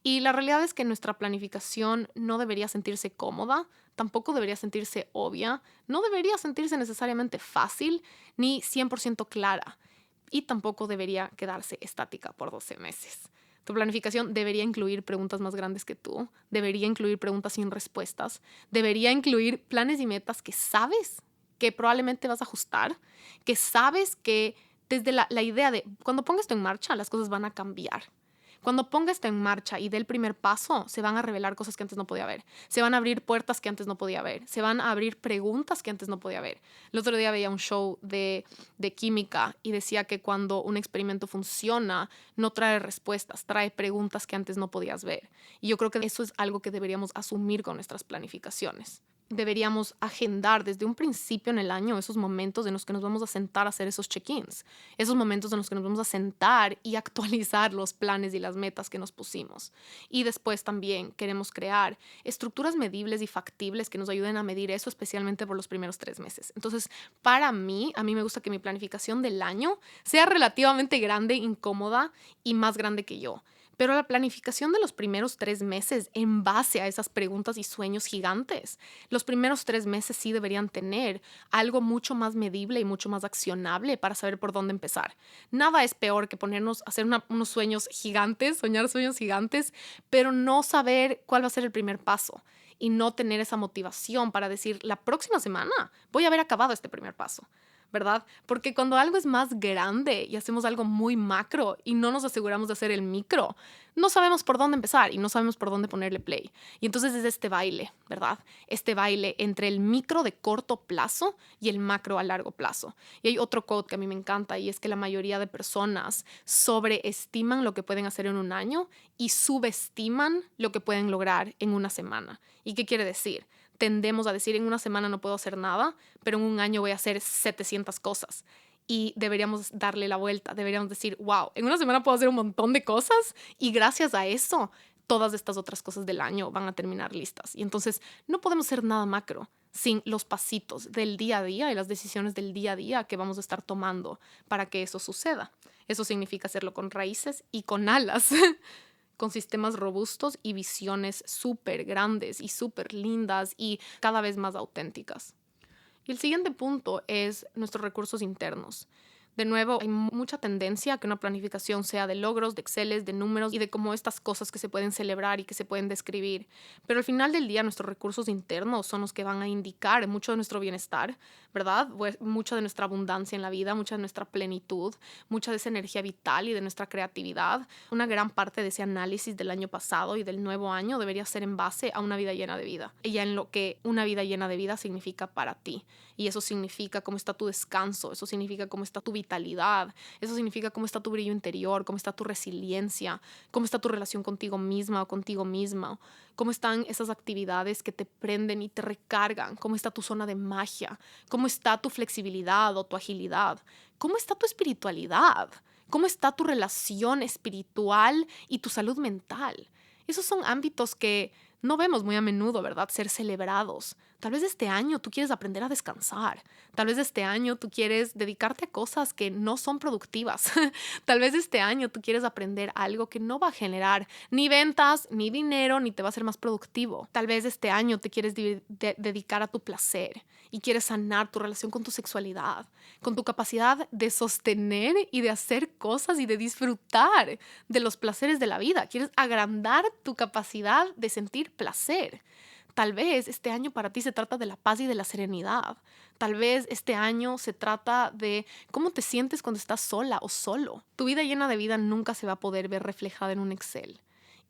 Y la realidad es que nuestra planificación no debería sentirse cómoda, tampoco debería sentirse obvia, no debería sentirse necesariamente fácil ni 100% clara y tampoco debería quedarse estática por 12 meses. Tu planificación debería incluir preguntas más grandes que tú, debería incluir preguntas sin respuestas, debería incluir planes y metas que sabes que probablemente vas a ajustar, que sabes que desde la idea de cuando pongas esto en marcha, las cosas van a cambiar. Cuando ponga esto en marcha y dé el primer paso, se van a revelar cosas que antes no podía ver. Se van a abrir puertas que antes no podía ver. Se van a abrir preguntas que antes no podía ver. El otro día veía un show de química y decía que cuando un experimento funciona, no trae respuestas, trae preguntas que antes no podías ver. Y yo creo que eso es algo que deberíamos asumir con nuestras planificaciones. Deberíamos agendar desde un principio en el año esos momentos en los que nos vamos a sentar a hacer esos check-ins, esos momentos en los que nos vamos a sentar y actualizar los planes y las metas que nos pusimos. Y después también queremos crear estructuras medibles y factibles que nos ayuden a medir eso, especialmente por los primeros 3 meses. Entonces, a mí me gusta que mi planificación del año sea relativamente grande, incómoda y más grande que yo. Pero la planificación de los primeros 3 meses en base a esas preguntas y sueños gigantes, los primeros 3 meses sí deberían tener algo mucho más medible y mucho más accionable para saber por dónde empezar. Nada es peor que ponernos a hacer unos sueños gigantes, soñar sueños gigantes, pero no saber cuál va a ser el primer paso y no tener esa motivación para decir, la próxima semana voy a haber acabado este primer paso. ¿Verdad? Porque cuando algo es más grande y hacemos algo muy macro y no nos aseguramos de hacer el micro, no sabemos por dónde empezar y no sabemos por dónde ponerle play. Y entonces es este baile, ¿verdad? Este baile entre el micro de corto plazo y el macro a largo plazo. Y hay otro quote que a mí me encanta y es que la mayoría de personas sobreestiman lo que pueden hacer en un año y subestiman lo que pueden lograr en una semana. ¿Y qué quiere decir? Tendemos a decir en una semana no puedo hacer nada, pero en un año voy a hacer 700 cosas. Y deberíamos darle la vuelta, deberíamos decir, wow, en una semana puedo hacer un montón de cosas y gracias a eso todas estas otras cosas del año van a terminar listas. Y entonces no podemos hacer nada macro sin los pasitos del día a día y las decisiones del día a día que vamos a estar tomando para que eso suceda. Eso significa hacerlo con raíces y con alas. Con sistemas robustos y visiones súper grandes y súper lindas y cada vez más auténticas. Y el siguiente punto es nuestros recursos internos. De nuevo, hay mucha tendencia a que una planificación sea de logros, de exceles, de números y de como estas cosas que se pueden celebrar y que se pueden describir. Pero al final del día, nuestros recursos internos son los que van a indicar mucho de nuestro bienestar, ¿verdad? Mucha de nuestra abundancia en la vida, mucha de nuestra plenitud, mucha de esa energía vital y de nuestra creatividad. Una gran parte de ese análisis del año pasado y del nuevo año debería ser en base a una vida llena de vida. Y en lo que una vida llena de vida significa para ti. Y eso significa cómo está tu descanso, eso significa cómo está tu vitalidad, eso significa cómo está tu brillo interior, cómo está tu resiliencia, cómo está tu relación contigo misma o contigo misma, cómo están esas actividades que te prenden y te recargan, cómo está tu zona de magia, cómo está tu flexibilidad o tu agilidad, cómo está tu espiritualidad, cómo está tu relación espiritual y tu salud mental. Esos son ámbitos que no vemos muy a menudo, ¿verdad? Ser celebrados. Tal vez este año tú quieres aprender a descansar. Tal vez este año tú quieres dedicarte a cosas que no son productivas. Tal vez este año tú quieres aprender algo que no va a generar ni ventas, ni dinero, ni te va a hacer más productivo. Tal vez este año te quieres dedicar a tu placer y quieres sanar tu relación con tu sexualidad, con tu capacidad de sostener y de hacer cosas y de disfrutar de los placeres de la vida. Quieres agrandar tu capacidad de sentir placer. Tal vez este año para ti se trata de la paz y de la serenidad. Tal vez este año se trata de cómo te sientes cuando estás sola o solo. Tu vida llena de vida nunca se va a poder ver reflejada en un Excel.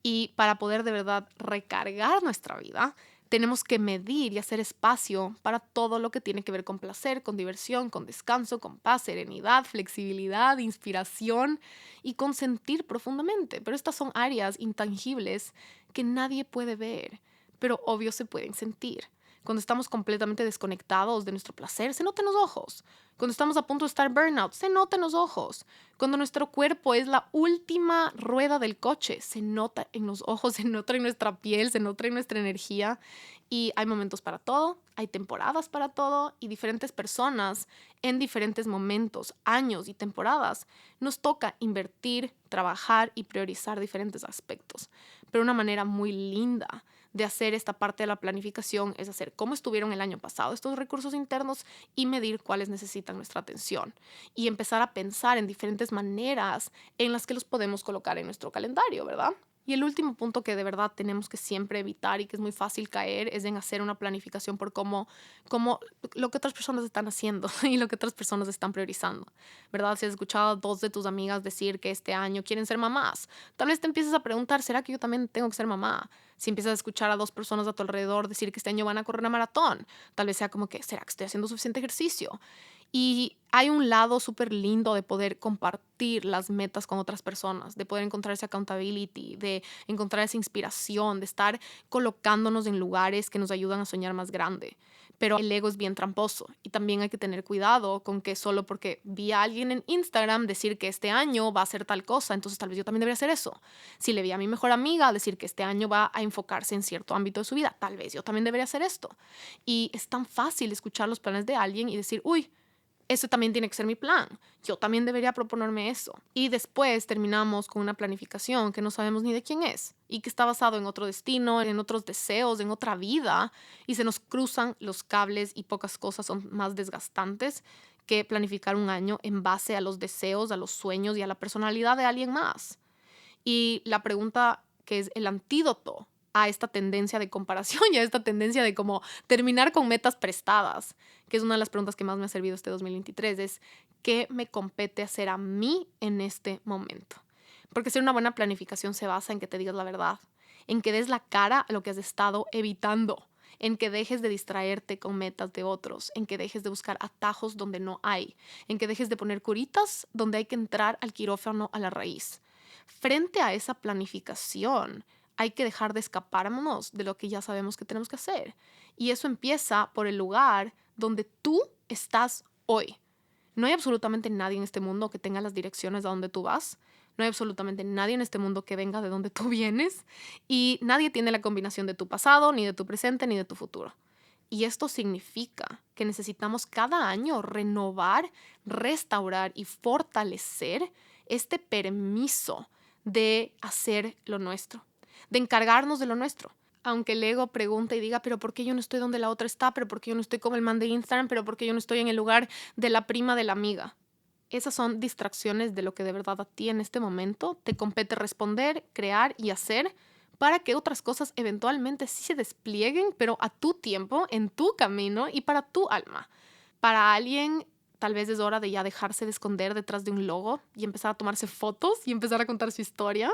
Y para poder de verdad recargar nuestra vida, tenemos que medir y hacer espacio para todo lo que tiene que ver con placer, con diversión, con descanso, con paz, serenidad, flexibilidad, inspiración y con sentir profundamente. Pero estas son áreas intangibles que nadie puede ver, pero obvio se pueden sentir. cuando estamos completamente desconectados de nuestro placer, se nota en los ojos. Cuando estamos a punto de estar burnout, se nota en los ojos. Cuando nuestro cuerpo es la última rueda del coche, se nota en los ojos, se nota en nuestra piel, se nota en nuestra energía. Y hay momentos para todo, hay temporadas para todo y diferentes personas en diferentes momentos, años y temporadas nos toca invertir, trabajar y priorizar diferentes aspectos. Pero una manera muy linda de hacer esta parte de la planificación es hacer cómo estuvieron el año pasado estos recursos internos y medir cuáles necesitan nuestra atención y empezar a pensar en diferentes maneras en las que los podemos colocar en nuestro calendario, ¿verdad? Y el último punto que de verdad tenemos que siempre evitar y que es muy fácil caer es en hacer una planificación por cómo lo que otras personas están haciendo y lo que otras personas están priorizando, ¿verdad? Si has escuchado a dos de tus amigas decir que este año quieren ser mamás, tal vez te empieces a preguntar, ¿será que yo también tengo que ser mamá? Si empiezas a escuchar a dos personas a tu alrededor decir que este año van a correr una maratón, tal vez sea como que, ¿será que estoy haciendo suficiente ejercicio? Y hay un lado súper lindo de poder compartir las metas con otras personas, de poder encontrar esa accountability, de encontrar esa inspiración, de estar colocándonos en lugares que nos ayudan a soñar más grande. Pero el ego es bien tramposo y también hay que tener cuidado con que solo porque vi a alguien en Instagram decir que este año va a hacer tal cosa, entonces tal vez yo también debería hacer eso. Si le vi a mi mejor amiga decir que este año va a enfocarse en cierto ámbito de su vida, tal vez yo también debería hacer esto. Y es tan fácil escuchar los planes de alguien y decir, uy, eso también tiene que ser mi plan. Yo también debería proponerme eso. Y después terminamos con una planificación que no sabemos ni de quién es y que está basado en otro destino, en otros deseos, en otra vida y se nos cruzan los cables y pocas cosas son más desgastantes que planificar un año en base a los deseos, a los sueños y a la personalidad de alguien más. Y la pregunta que es el antídoto a esta tendencia de comparación y a esta tendencia de como terminar con metas prestadas, que es una de las preguntas que más me ha servido este 2023, es ¿qué me compete hacer a mí en este momento? Porque hacer una buena planificación se basa en que te digas la verdad, en que des la cara a lo que has estado evitando, en que dejes de distraerte con metas de otros, en que dejes de buscar atajos donde no hay, en que dejes de poner curitas donde hay que entrar al quirófano a la raíz. Frente a esa planificación, hay que dejar de escaparnos de lo que ya sabemos que tenemos que hacer. Y eso empieza por el lugar donde tú estás hoy. No hay absolutamente nadie en este mundo que tenga las direcciones a donde tú vas. No hay absolutamente nadie en este mundo que venga de donde tú vienes. Y nadie tiene la combinación de tu pasado, ni de tu presente, ni de tu futuro. Y esto significa que necesitamos cada año renovar, restaurar y fortalecer este permiso de hacer lo nuestro, de encargarnos de lo nuestro. Aunque el ego pregunte y diga, pero ¿por qué yo no estoy donde la otra está? ¿Pero por qué yo no estoy como el man de Instagram? ¿Pero por qué yo no estoy en el lugar de la prima de la amiga? Esas son distracciones de lo que de verdad a ti en este momento te compete responder, crear y hacer para que otras cosas eventualmente sí se desplieguen, pero a tu tiempo, en tu camino y para tu alma. Para alguien, tal vez es hora de ya dejarse de esconder detrás de un logo y empezar a tomarse fotos y empezar a contar su historia.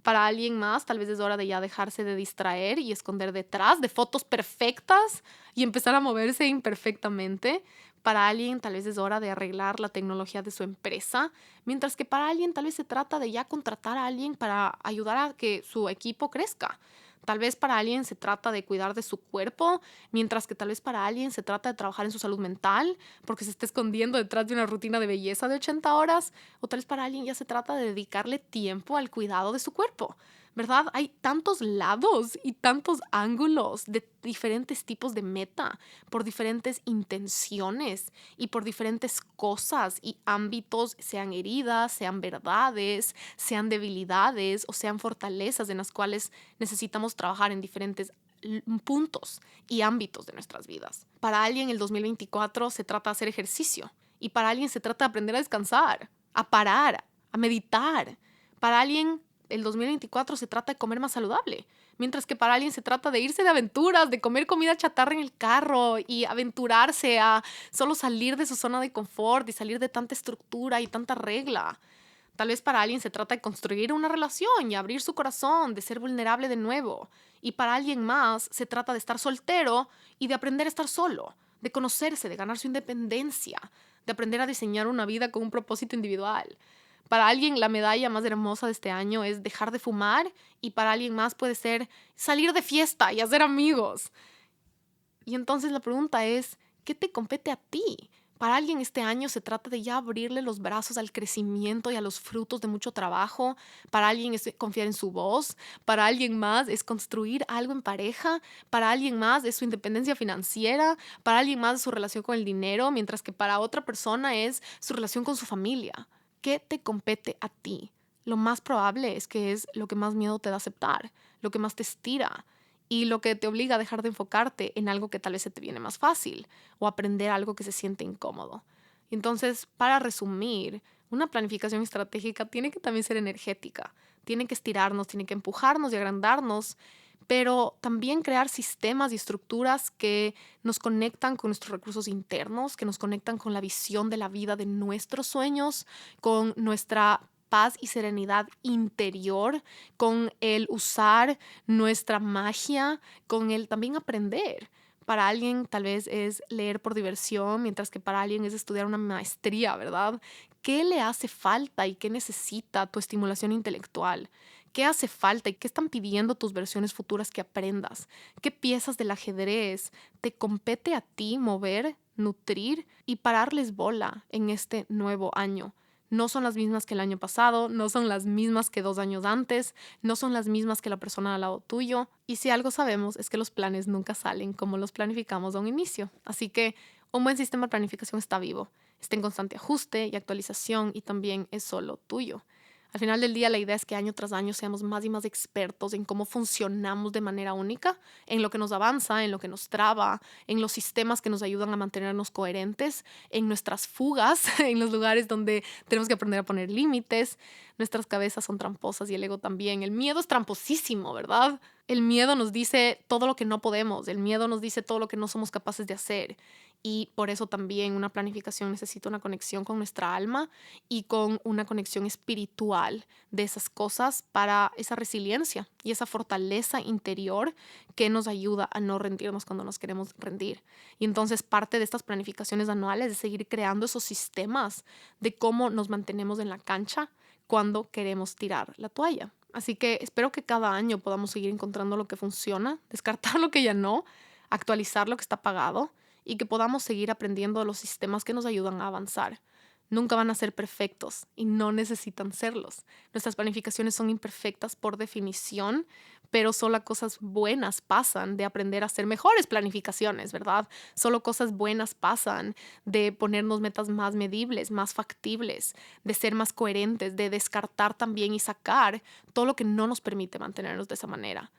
Para alguien más, tal vez es hora de ya dejarse de distraer y esconder detrás de fotos perfectas y empezar a moverse imperfectamente. Para alguien, tal vez es hora de arreglar la tecnología de su empresa, mientras que para alguien tal vez se trata de ya contratar a alguien para ayudar a que su equipo crezca. Tal vez para alguien se trata de cuidar de su cuerpo, mientras que tal vez para alguien se trata de trabajar en su salud mental, porque se está escondiendo detrás de una rutina de belleza de 80 horas, o tal vez para alguien ya se trata de dedicarle tiempo al cuidado de su cuerpo. ¿Verdad? Hay tantos lados y tantos ángulos de diferentes tipos de meta, por diferentes intenciones y por diferentes cosas y ámbitos, sean heridas, sean verdades, sean debilidades o sean fortalezas en las cuales necesitamos trabajar en diferentes puntos y ámbitos de nuestras vidas. Para alguien el 2024 se trata de hacer ejercicio y para alguien se trata de aprender a descansar, a parar, a meditar. Para alguien el 2024 se trata de comer más saludable, mientras que para alguien se trata de irse de aventuras, de comer comida chatarra en el carro y aventurarse a solo salir de su zona de confort y salir de tanta estructura y tanta regla. Tal vez para alguien se trata de construir una relación y abrir su corazón, de ser vulnerable de nuevo. Y para alguien más se trata de estar soltero y de aprender a estar solo, de conocerse, de ganar su independencia, de aprender a diseñar una vida con un propósito individual. Para alguien la medalla más hermosa de este año es dejar de fumar y para alguien más puede ser salir de fiesta y hacer amigos. Y entonces la pregunta es, ¿qué te compete a ti? Para alguien este año se trata de ya abrirle los brazos al crecimiento y a los frutos de mucho trabajo. Para alguien es confiar en su voz. Para alguien más es construir algo en pareja. Para alguien más es su independencia financiera. Para alguien más es su relación con el dinero, mientras que para otra persona es su relación con su familia. ¿Qué te compete a ti? Lo más probable es que es lo que más miedo te da aceptar, lo que más te estira y lo que te obliga a dejar de enfocarte en algo que tal vez se te viene más fácil o aprender algo que se siente incómodo. Entonces, para resumir, una planificación estratégica tiene que también ser energética, tiene que estirarnos, tiene que empujarnos y agrandarnos, pero también crear sistemas y estructuras que nos conectan con nuestros recursos internos, que nos conectan con la visión de la vida de nuestros sueños, con nuestra paz y serenidad interior, con el usar nuestra magia, con el también aprender. Para alguien tal vez es leer por diversión, mientras que para alguien es estudiar una maestría, ¿verdad? ¿Qué le hace falta y qué necesita tu estimulación intelectual? ¿Qué hace falta y qué están pidiendo tus versiones futuras que aprendas? ¿Qué piezas del ajedrez te compete a ti mover, nutrir y pararles bola en este nuevo año? No son las mismas que el año pasado, no son las mismas que 2 años antes, no son las mismas que la persona al lado tuyo. Y si algo sabemos es que los planes nunca salen como los planificamos a un inicio. Así que un buen sistema de planificación está vivo, está en constante ajuste y actualización y también es solo tuyo. Al final del día, la idea es que año tras año seamos más y más expertos en cómo funcionamos de manera única, en lo que nos avanza, en lo que nos traba, en los sistemas que nos ayudan a mantenernos coherentes, en nuestras fugas, en los lugares donde tenemos que aprender a poner límites. Nuestras cabezas son tramposas y el ego también. El miedo es tramposísimo, ¿verdad? El miedo nos dice todo lo que no podemos, el miedo nos dice todo lo que no somos capaces de hacer. Y por eso también una planificación necesita una conexión con nuestra alma y con una conexión espiritual de esas cosas para esa resiliencia y esa fortaleza interior que nos ayuda a no rendirnos cuando nos queremos rendir. Y entonces parte de estas planificaciones anuales es seguir creando esos sistemas de cómo nos mantenemos en la cancha cuando queremos tirar la toalla. Así que espero que cada año podamos seguir encontrando lo que funciona, descartar lo que ya no, actualizar lo que está apagado y que podamos seguir aprendiendo de los sistemas que nos ayudan a avanzar. Nunca van a ser perfectos y no necesitan serlos. Nuestras planificaciones son imperfectas por definición, pero solo cosas buenas pasan de aprender a hacer mejores planificaciones, ¿verdad? Solo cosas buenas pasan de ponernos metas más medibles, más factibles, de ser más coherentes, de descartar también y sacar todo lo que no nos permite mantenernos de esa manera.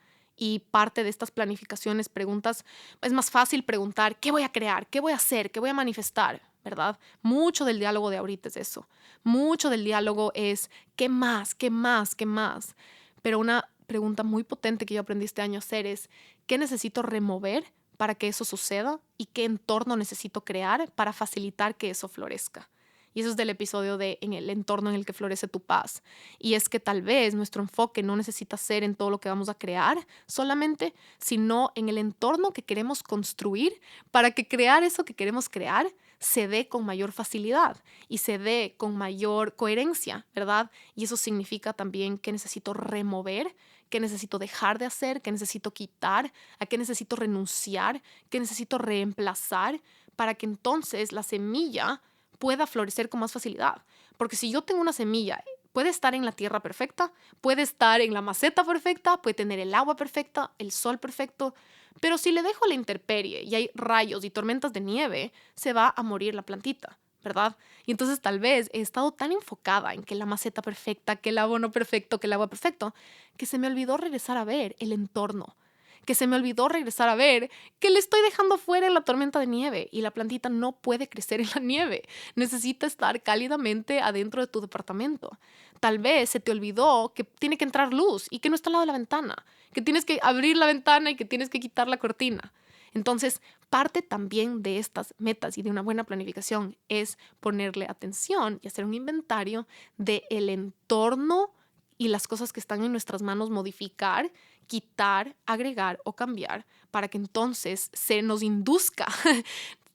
Y parte de estas planificaciones, preguntas, es más fácil preguntar, ¿qué voy a crear? ¿Qué voy a hacer? ¿Qué voy a manifestar? ¿Verdad? Mucho del diálogo de ahorita es eso. Mucho del diálogo es, ¿qué más? ¿Qué más? ¿Qué más? Pero una pregunta muy potente que yo aprendí este año a hacer es, ¿qué necesito remover para que eso suceda? ¿Y qué entorno necesito crear para facilitar que eso florezca? Y eso es del episodio de en el entorno en el que florece tu paz. Y es que tal vez nuestro enfoque no necesita ser en todo lo que vamos a crear solamente, sino en el entorno que queremos construir para que crear eso que queremos crear se dé con mayor facilidad y se dé con mayor coherencia, ¿verdad? Y eso significa también que necesito remover, que necesito dejar de hacer, que necesito quitar, a qué necesito renunciar, que necesito reemplazar para que entonces la semilla pueda florecer con más facilidad. Porque si yo tengo una semilla, puede estar en la tierra perfecta, puede estar en la maceta perfecta, puede tener el agua perfecta, el sol perfecto, pero si le dejo la intemperie y hay rayos y tormentas de nieve, se va a morir la plantita, ¿verdad? Y entonces tal vez he estado tan enfocada en que la maceta perfecta, que el abono perfecto, que el agua perfecto, que se me olvidó regresar a ver el entorno, que se me olvidó regresar a ver que le estoy dejando fuera en la tormenta de nieve y la plantita no puede crecer en la nieve. Necesita estar cálidamente adentro de tu departamento. Tal vez se te olvidó que tiene que entrar luz y que no está al lado de la ventana, que tienes que abrir la ventana y que tienes que quitar la cortina. Entonces, parte también de estas metas y de una buena planificación es ponerle atención y hacer un inventario del entorno y las cosas que están en nuestras manos modificar, quitar, agregar o cambiar para que entonces se nos induzca,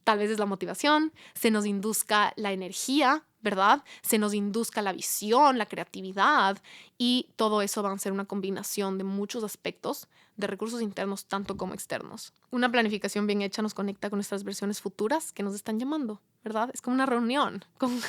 tal vez es la motivación, se nos induzca la energía, ¿verdad? Se nos induzca la visión, la creatividad, y todo eso va a ser una combinación de muchos aspectos de recursos internos tanto como externos. Una planificación bien hecha nos conecta con nuestras versiones futuras que nos están llamando, ¿verdad? Es como una reunión con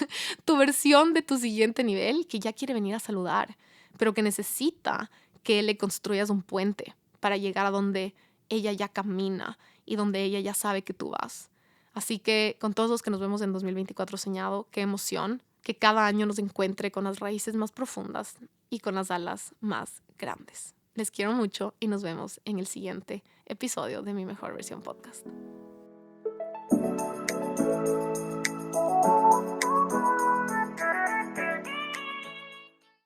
tu versión de tu siguiente nivel que ya quiere venir a saludar, pero que necesita que le construyas un puente para llegar a donde ella ya camina y donde ella ya sabe que tú vas. Así que con todos los que nos vemos en 2024 soñado, qué emoción que cada año nos encuentre con las raíces más profundas y con las alas más grandes. Les quiero mucho y nos vemos en el siguiente episodio de Mi Mejor Versión Podcast.